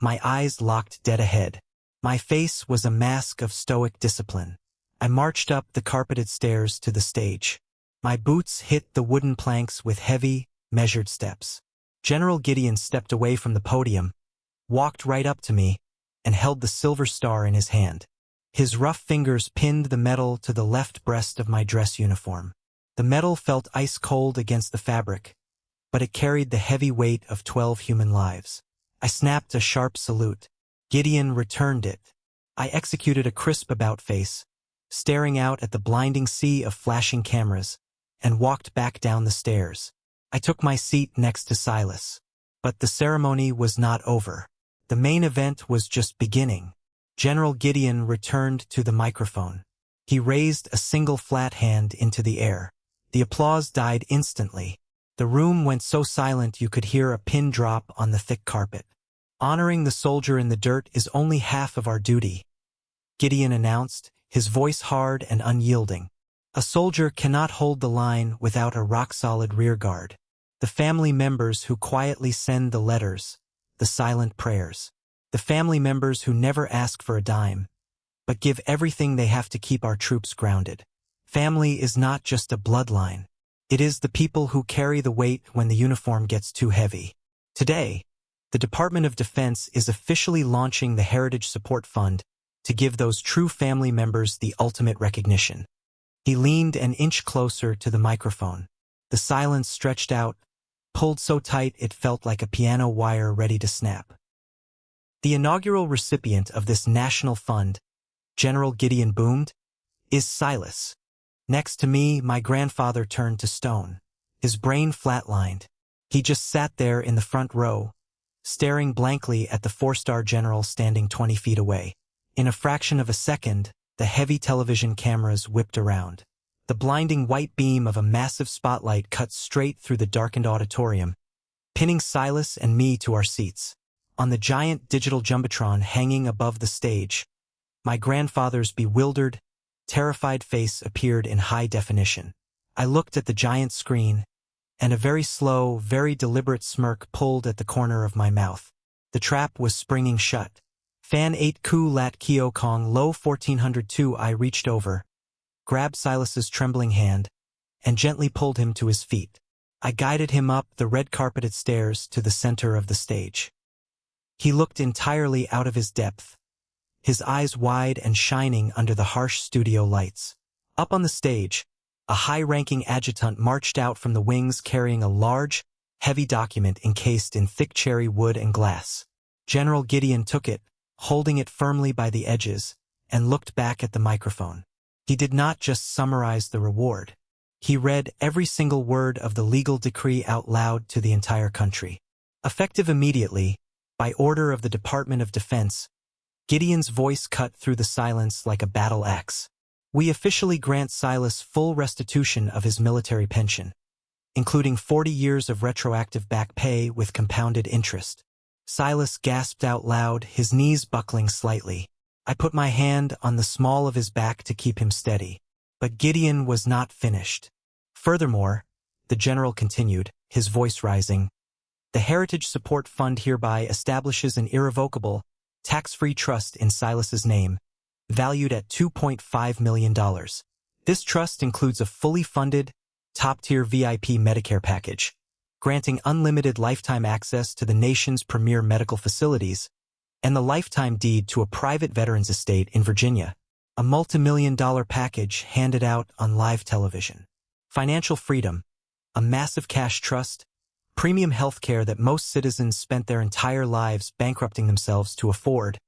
my eyes locked dead ahead. My face was a mask of stoic discipline. I marched up the carpeted stairs to the stage. My boots hit the wooden planks with heavy, measured steps. General Gideon stepped away from the podium, walked right up to me, and held the silver star in his hand. His rough fingers pinned the medal to the left breast of my dress uniform. The medal felt ice-cold against the fabric, but it carried the heavy weight of 12 human lives. I snapped a sharp salute. Gideon returned it. I executed a crisp about-face, staring out at the blinding sea of flashing cameras, and walked back down the stairs. I took my seat next to Silas. But the ceremony was not over. The main event was just beginning. General Gideon returned to the microphone. He raised a single flat hand into the air. The applause died instantly. The room went so silent you could hear a pin drop on the thick carpet. Honoring the soldier in the dirt is only half of our duty, Gideon announced, his voice hard and unyielding. A soldier cannot hold the line without a rock-solid rearguard. The family members who quietly send the letters, the silent prayers. The family members who never ask for a dime, but give everything they have to keep our troops grounded. Family is not just a bloodline. It is the people who carry the weight when the uniform gets too heavy. Today, the Department of Defense is officially launching the Heritage Support Fund to give those true family members the ultimate recognition. He leaned an inch closer to the microphone. The silence stretched out, pulled so tight it felt like a piano wire ready to snap. The inaugural recipient of this national fund, General Gideon boomed, is Silas. Next to me, my grandfather turned to stone. His brain flatlined. He just sat there in the front row, staring blankly at the four-star general standing 20 feet away. In a fraction of a second, the heavy television cameras whipped around. The blinding white beam of a massive spotlight cut straight through the darkened auditorium, pinning Silas and me to our seats. On the giant digital jumbotron hanging above the stage, my grandfather's bewildered, terrified face appeared in high definition. I looked at the giant screen, and a very slow, very deliberate smirk pulled at the corner of my mouth. The trap was springing shut. Fan 8 Ku Lat Kio Kong Lo 1402. I reached over, grabbed Silas's trembling hand, and gently pulled him to his feet. I guided him up the red-carpeted stairs to the center of the stage. He looked entirely out of his depth, his eyes wide and shining under the harsh studio lights. Up on the stage, a high-ranking adjutant marched out from the wings carrying a large, heavy document encased in thick cherry wood and glass. General Gideon took it, holding it firmly by the edges, and looked back at the microphone. He did not just summarize the reward. He read every single word of the legal decree out loud to the entire country. Effective immediately, by order of the Department of Defense, Gideon's voice cut through the silence like a battle axe. We officially grant Silas full restitution of his military pension, including 40 years of retroactive back pay with compounded interest. Silas gasped out loud, his knees buckling slightly. I put my hand on the small of his back to keep him steady. But Gideon was not finished. Furthermore, the general continued, his voice rising, the Heritage Support Fund hereby establishes an irrevocable, tax-free trust in Silas's name, valued at $2.5 million. This trust includes a fully funded, top-tier VIP Medicare package, granting unlimited lifetime access to the nation's premier medical facilities, and the lifetime deed to a private veterans estate in Virginia, a multi-million-dollar package handed out on live television. Financial freedom, a massive cash trust, premium health care that most citizens spent their entire lives bankrupting themselves to afford,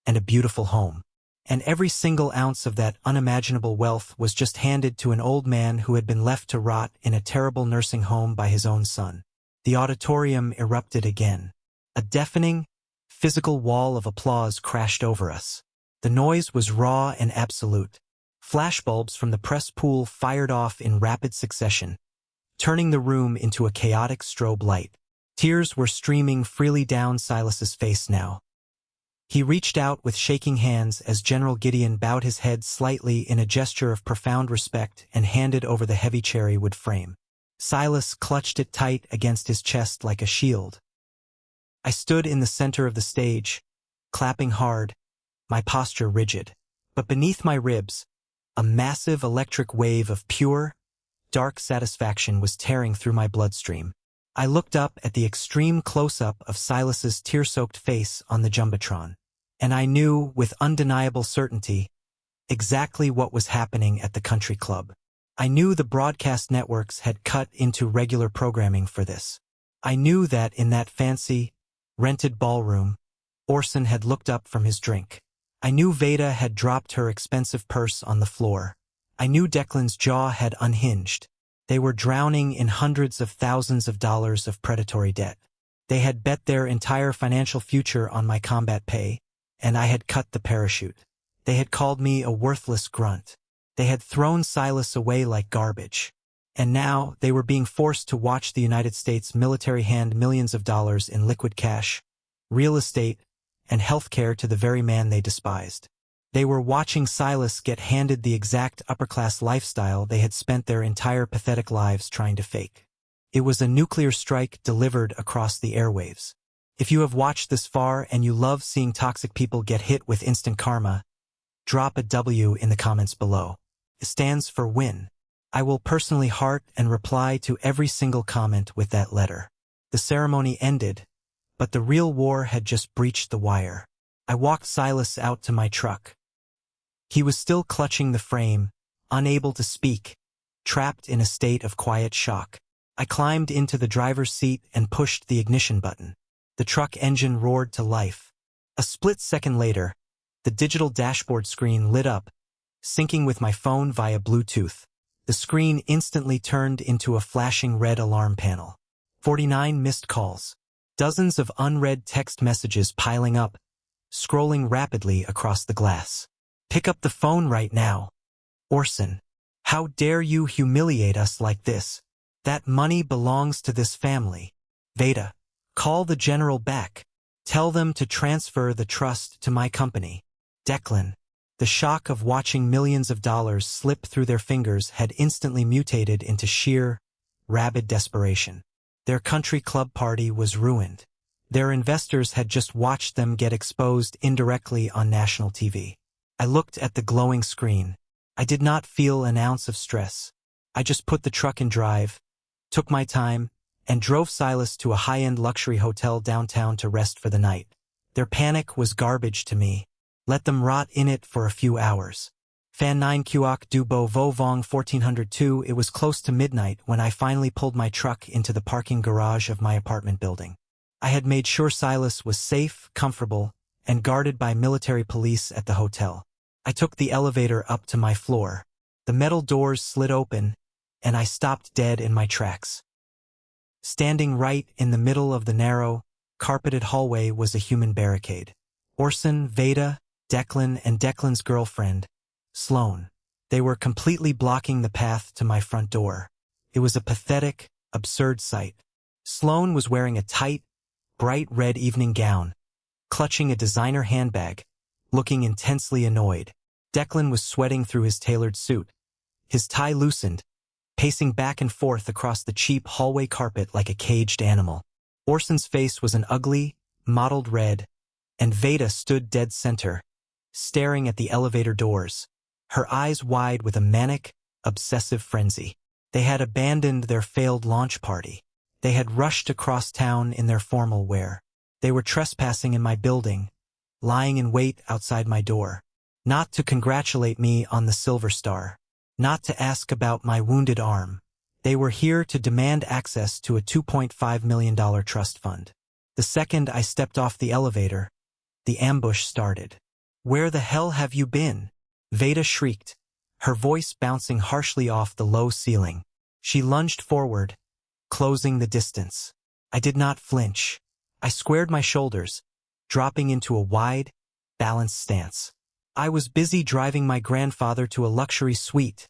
and a beautiful home. And every single ounce of that unimaginable wealth was just handed to an old man who had been left to rot in a terrible nursing home by his own son. The auditorium erupted again. A deafening, physical wall of applause crashed over us. The noise was raw and absolute. Flashbulbs from the press pool fired off in rapid succession, turning the room into a chaotic strobe light. Tears were streaming freely down Silas's face now. He reached out with shaking hands as General Gideon bowed his head slightly in a gesture of profound respect and handed over the heavy cherry wood frame. Silas clutched it tight against his chest like a shield. I stood in the center of the stage, clapping hard, my posture rigid. But beneath my ribs, a massive electric wave of pure, dark satisfaction was tearing through my bloodstream. I looked up at the extreme close-up of Silas's tear-soaked face on the Jumbotron, and I knew, with undeniable certainty, exactly what was happening at the country club. I knew the broadcast networks had cut into regular programming for this. I knew that in that fancy, rented ballroom, Orson had looked up from his drink. I knew Veda had dropped her expensive purse on the floor. I knew Declan's jaw had unhinged. They were drowning in hundreds of thousands of dollars of predatory debt. They had bet their entire financial future on my combat pay, and I had cut the parachute. They had called me a worthless grunt. They had thrown Silas away like garbage. And now they were being forced to watch the United States military hand millions of dollars in liquid cash, real estate, and health care to the very man they despised. They were watching Silas get handed the exact upper-class lifestyle they had spent their entire pathetic lives trying to fake. It was a nuclear strike delivered across the airwaves. If you have watched this far and you love seeing toxic people get hit with instant karma, drop a W in the comments below. It stands for win. I will personally heart and reply to every single comment with that letter. The ceremony ended, but the real war had just breached the wire. I walked Silas out to my truck. He was still clutching the frame, unable to speak, trapped in a state of quiet shock. I climbed into the driver's seat and pushed the ignition button. The truck engine roared to life. A split second later, the digital dashboard screen lit up, syncing with my phone via Bluetooth. The screen instantly turned into a flashing red alarm panel. 49 missed calls. Dozens of unread text messages piling up, scrolling rapidly across the glass. Pick up the phone right now. Orson, how dare you humiliate us like this? That money belongs to this family. Veda, call the general back. Tell them to transfer the trust to my company. Declan, the shock of watching millions of dollars slip through their fingers had instantly mutated into sheer, rabid desperation. Their country club party was ruined. Their investors had just watched them get exposed indirectly on national TV. I looked at the glowing screen. I did not feel an ounce of stress. I just put the truck in drive, took my time, and drove Silas to a high-end luxury hotel downtown to rest for the night. Their panic was garbage to me. Let them rot in it for a few hours. Fan 9 Kuok du Bo Vo Vong 1402. It was close to midnight when I finally pulled my truck into the parking garage of my apartment building. I had made sure Silas was safe, comfortable, and guarded by military police at the hotel. I took the elevator up to my floor. The metal doors slid open, and I stopped dead in my tracks. Standing right in the middle of the narrow, carpeted hallway was a human barricade. Orson, Veda, Declan, and Declan's girlfriend, Sloane. They were completely blocking the path to my front door. It was a pathetic, absurd sight. Sloane was wearing a tight, bright red evening gown, clutching a designer handbag, looking intensely annoyed. Declan was sweating through his tailored suit, his tie loosened, pacing back and forth across the cheap hallway carpet like a caged animal. Orson's face was an ugly, mottled red, and Veda stood dead center, staring at the elevator doors, her eyes wide with a manic, obsessive frenzy. They had abandoned their failed launch party. They had rushed across town in their formal wear. They were trespassing in my building, lying in wait outside my door, not to congratulate me on the Silver Star, not to ask about my wounded arm. They were here to demand access to a $2.5 million trust fund. The second I stepped off the elevator, the ambush started. "Where the hell have you been?" Veda shrieked, her voice bouncing harshly off the low ceiling. She lunged forward, closing the distance. I did not flinch. I squared my shoulders, dropping into a wide, balanced stance. "I was busy driving my grandfather to a luxury suite,"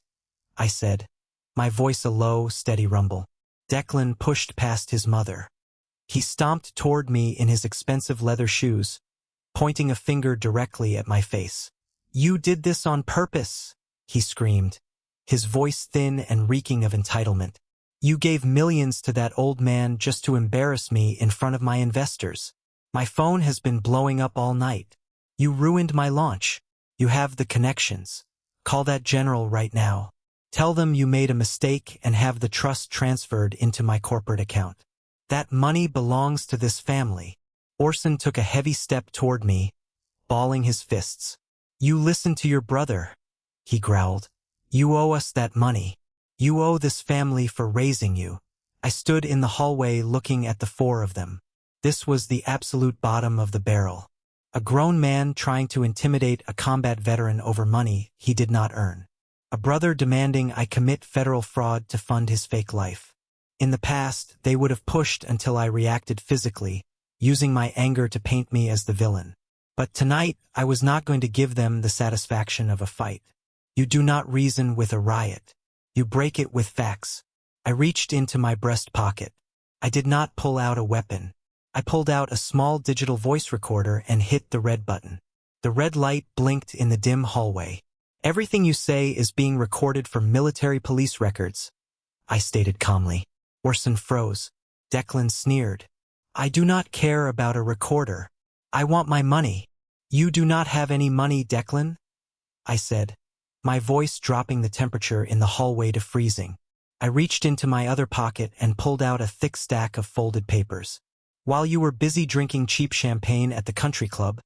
I said, my voice a low, steady rumble. Declan pushed past his mother. He stomped toward me in his expensive leather shoes, pointing a finger directly at my face. "You did this on purpose," he screamed, his voice thin and reeking of entitlement. "You gave millions to that old man just to embarrass me in front of my investors. My phone has been blowing up all night. You ruined my launch. You have the connections. Call that general right now. Tell them you made a mistake and have the trust transferred into my corporate account. That money belongs to this family. Orson took a heavy step toward me, balling his fists. You listen to your brother, he growled. You owe us that money. You owe this family for raising you. I stood in the hallway looking at the four of them. This was the absolute bottom of the barrel. A grown man trying to intimidate a combat veteran over money he did not earn. A brother demanding I commit federal fraud to fund his fake life. In the past, they would have pushed until I reacted physically, using my anger to paint me as the villain. But tonight, I was not going to give them the satisfaction of a fight. You do not reason with a riot. You break it with facts. I reached into my breast pocket. I did not pull out a weapon. I pulled out a small digital voice recorder and hit the red button. The red light blinked in the dim hallway. Everything you say is being recorded for military police records, I stated calmly. Orson froze. Declan sneered. I do not care about a recorder. I want my money. You do not have any money, Declan? I said, my voice dropping the temperature in the hallway to freezing. I reached into my other pocket and pulled out a thick stack of folded papers. While you were busy drinking cheap champagne at the country club,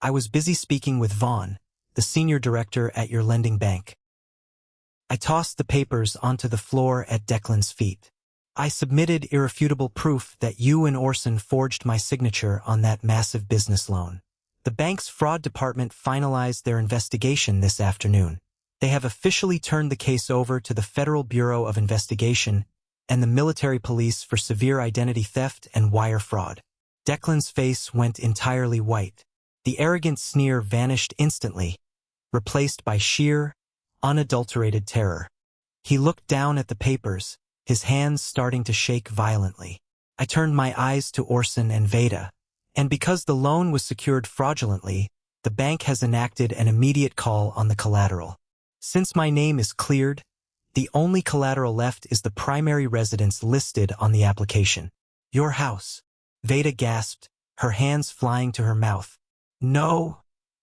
I was busy speaking with Vaughn, the senior director at your lending bank. I tossed the papers onto the floor at Declan's feet. I submitted irrefutable proof that you and Orson forged my signature on that massive business loan. The bank's fraud department finalized their investigation this afternoon. They have officially turned the case over to the Federal Bureau of Investigation and the military police for severe identity theft and wire fraud. Declan's face went entirely white. The arrogant sneer vanished instantly, replaced by sheer, unadulterated terror. He looked down at the papers, his hands starting to shake violently. I turned my eyes to Orson and Veda, and because the loan was secured fraudulently, the bank has enacted an immediate call on the collateral. Since my name is cleared, the only collateral left is the primary residence listed on the application. Your house. Veda gasped, her hands flying to her mouth. No,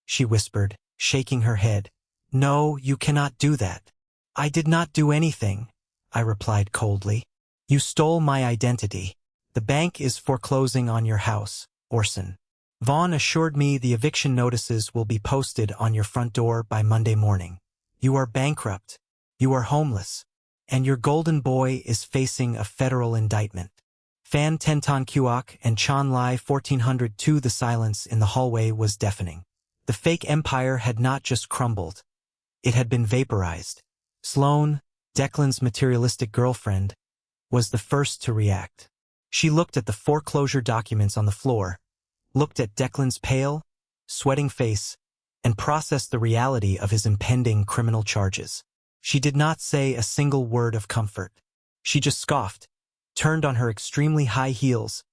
she whispered, shaking her head. No, you cannot do that. I did not do anything, I replied coldly. You stole my identity. The bank is foreclosing on your house, Orson. Vaughn assured me the eviction notices will be posted on your front door by Monday morning. You are bankrupt. You are homeless. And your golden boy is facing a federal indictment. Fan Tentan Kuok and Chan Lai 1402. The silence in the hallway was deafening. The fake empire had not just crumbled. It had been vaporized. Sloane, Declan's materialistic girlfriend, was the first to react. She looked at the foreclosure documents on the floor, looked at Declan's pale, sweating face, and processed the reality of his impending criminal charges. She did not say a single word of comfort. She just scoffed, turned on her extremely high heels,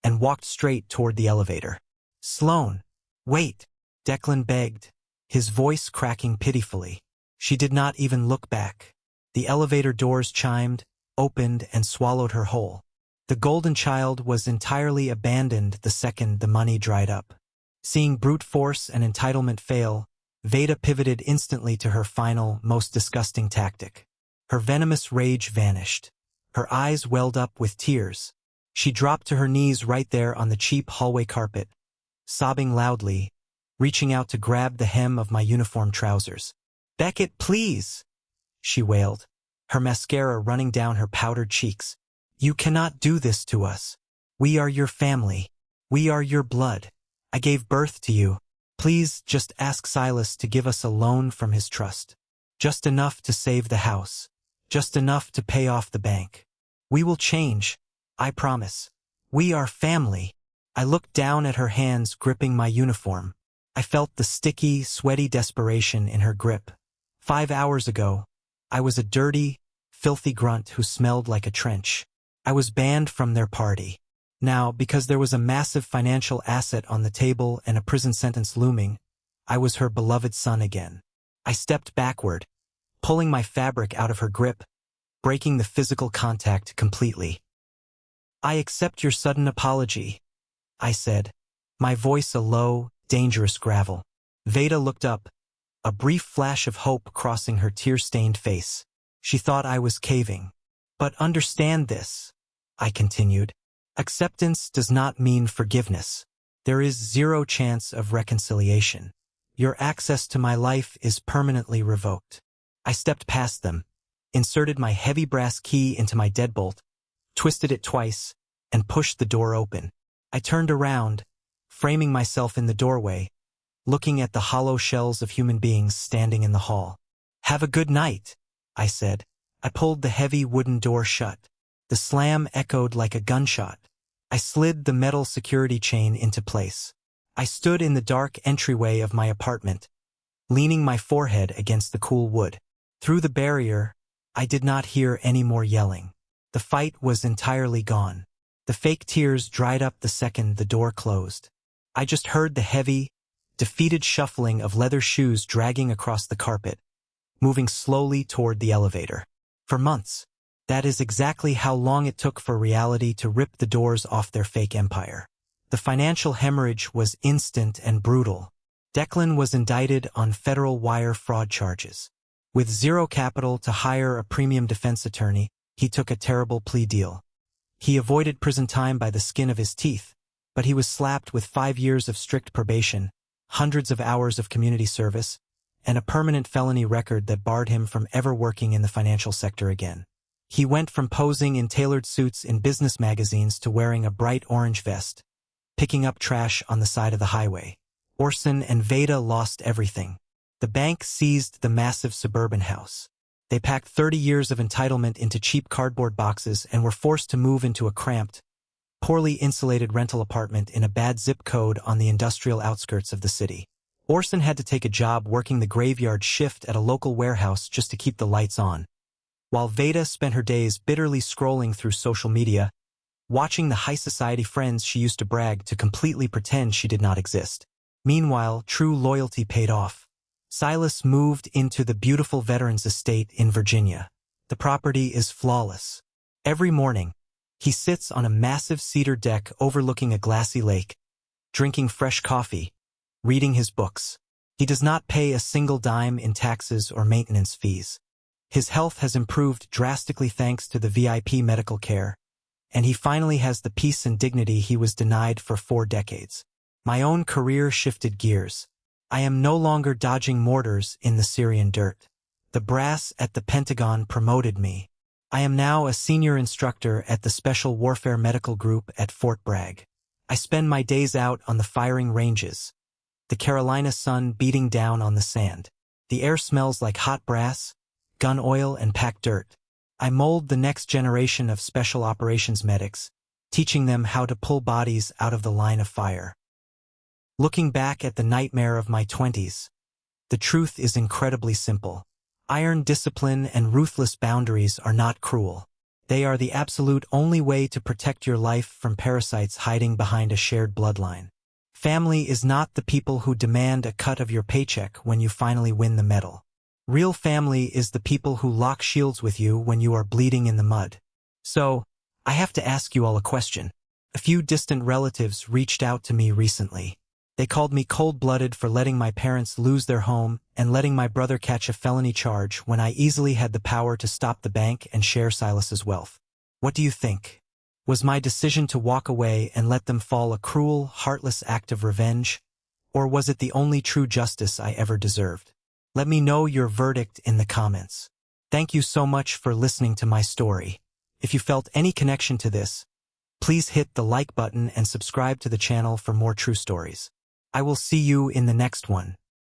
and walked straight toward the elevator. Sloane, wait, Declan begged, his voice cracking pitifully. She did not even look back. The elevator doors chimed, opened, and swallowed her whole. The golden child was entirely abandoned the second the money dried up. Seeing brute force and entitlement fail, Veda pivoted instantly to her final, most disgusting tactic. Her venomous rage vanished. Her eyes welled up with tears. She dropped to her knees right there on the cheap hallway carpet, sobbing loudly, reaching out to grab the hem of my uniform trousers. Beckett, please, she wailed, her mascara running down her powdered cheeks. You cannot do this to us. We are your family. We are your blood. I gave birth to you. Please just ask Silas to give us a loan from his trust. Just enough to save the house. Just enough to pay off the bank. We will change. I promise. We are family. I looked down at her hands gripping my uniform. I felt the sticky, sweaty desperation in her grip. 5 hours ago, I was a dirty, filthy grunt who smelled like a trench. I was banned from their party. Now, because there was a massive financial asset on the table and a prison sentence looming, I was her beloved son again. I stepped backward, pulling my fabric out of her grip, breaking the physical contact completely. I accept your sudden apology, I said, my voice a low, dangerous gravel. Veda looked up, a brief flash of hope crossing her tear-stained face. She thought I was caving. But understand this, I continued. Acceptance does not mean forgiveness. There is zero chance of reconciliation. Your access to my life is permanently revoked. I stepped past them, inserted my heavy brass key into my deadbolt, twisted it twice, and pushed the door open. I turned around, framing myself in the doorway, looking at the hollow shells of human beings standing in the hall. "Have a good night," I said. I pulled the heavy wooden door shut. The slam echoed like a gunshot. I slid the metal security chain into place. I stood in the dark entryway of my apartment, leaning my forehead against the cool wood. Through the barrier, I did not hear any more yelling. The fight was entirely gone. The fake tears dried up the second the door closed. I just heard the heavy, defeated shuffling of leather shoes dragging across the carpet, moving slowly toward the elevator. For months, that is exactly how long it took for reality to rip the doors off their fake empire. The financial hemorrhage was instant and brutal. Declan was indicted on federal wire fraud charges. With zero capital to hire a premium defense attorney, he took a terrible plea deal. He avoided prison time by the skin of his teeth, but he was slapped with 5 years of strict probation, hundreds of hours of community service, and a permanent felony record that barred him from ever working in the financial sector again. He went from posing in tailored suits in business magazines to wearing a bright orange vest, picking up trash on the side of the highway. Orson and Veda lost everything. The bank seized the massive suburban house. They packed 30 years of entitlement into cheap cardboard boxes and were forced to move into a cramped, poorly insulated rental apartment in a bad zip code on the industrial outskirts of the city. Orson had to take a job working the graveyard shift at a local warehouse just to keep the lights on, while Veda spent her days bitterly scrolling through social media, watching the high society friends she used to brag to completely pretend she did not exist. Meanwhile, true loyalty paid off. Silas moved into the beautiful veterans estate in Virginia. The property is flawless. Every morning, he sits on a massive cedar deck overlooking a glassy lake, drinking fresh coffee, reading his books. He does not pay a single dime in taxes or maintenance fees. His health has improved drastically thanks to the VIP medical care, and he finally has the peace and dignity he was denied for 4 decades. My own career shifted gears. I am no longer dodging mortars in the Syrian dirt. The brass at the Pentagon promoted me. I am now a senior instructor at the Special Warfare Medical Group at Fort Bragg. I spend my days out on the firing ranges, the Carolina sun beating down on the sand. The air smells like hot brass, gun oil, and packed dirt. I mold the next generation of special operations medics, teaching them how to pull bodies out of the line of fire. Looking back at the nightmare of my 20s, the truth is incredibly simple. Iron discipline and ruthless boundaries are not cruel. They are the absolute only way to protect your life from parasites hiding behind a shared bloodline. Family is not the people who demand a cut of your paycheck when you finally win the medal. Real family is the people who lock shields with you when you are bleeding in the mud. So, I have to ask you all a question. A few distant relatives reached out to me recently. They called me cold-blooded for letting my parents lose their home and letting my brother catch a felony charge when I easily had the power to stop the bank and share Silas's wealth. What do you think? Was my decision to walk away and let them fall a cruel, heartless act of revenge? Or was it the only true justice I ever deserved? Let me know your verdict in the comments. Thank you so much for listening to my story. If you felt any connection to this, please hit the like button and subscribe to the channel for more true stories. I will see you in the next one.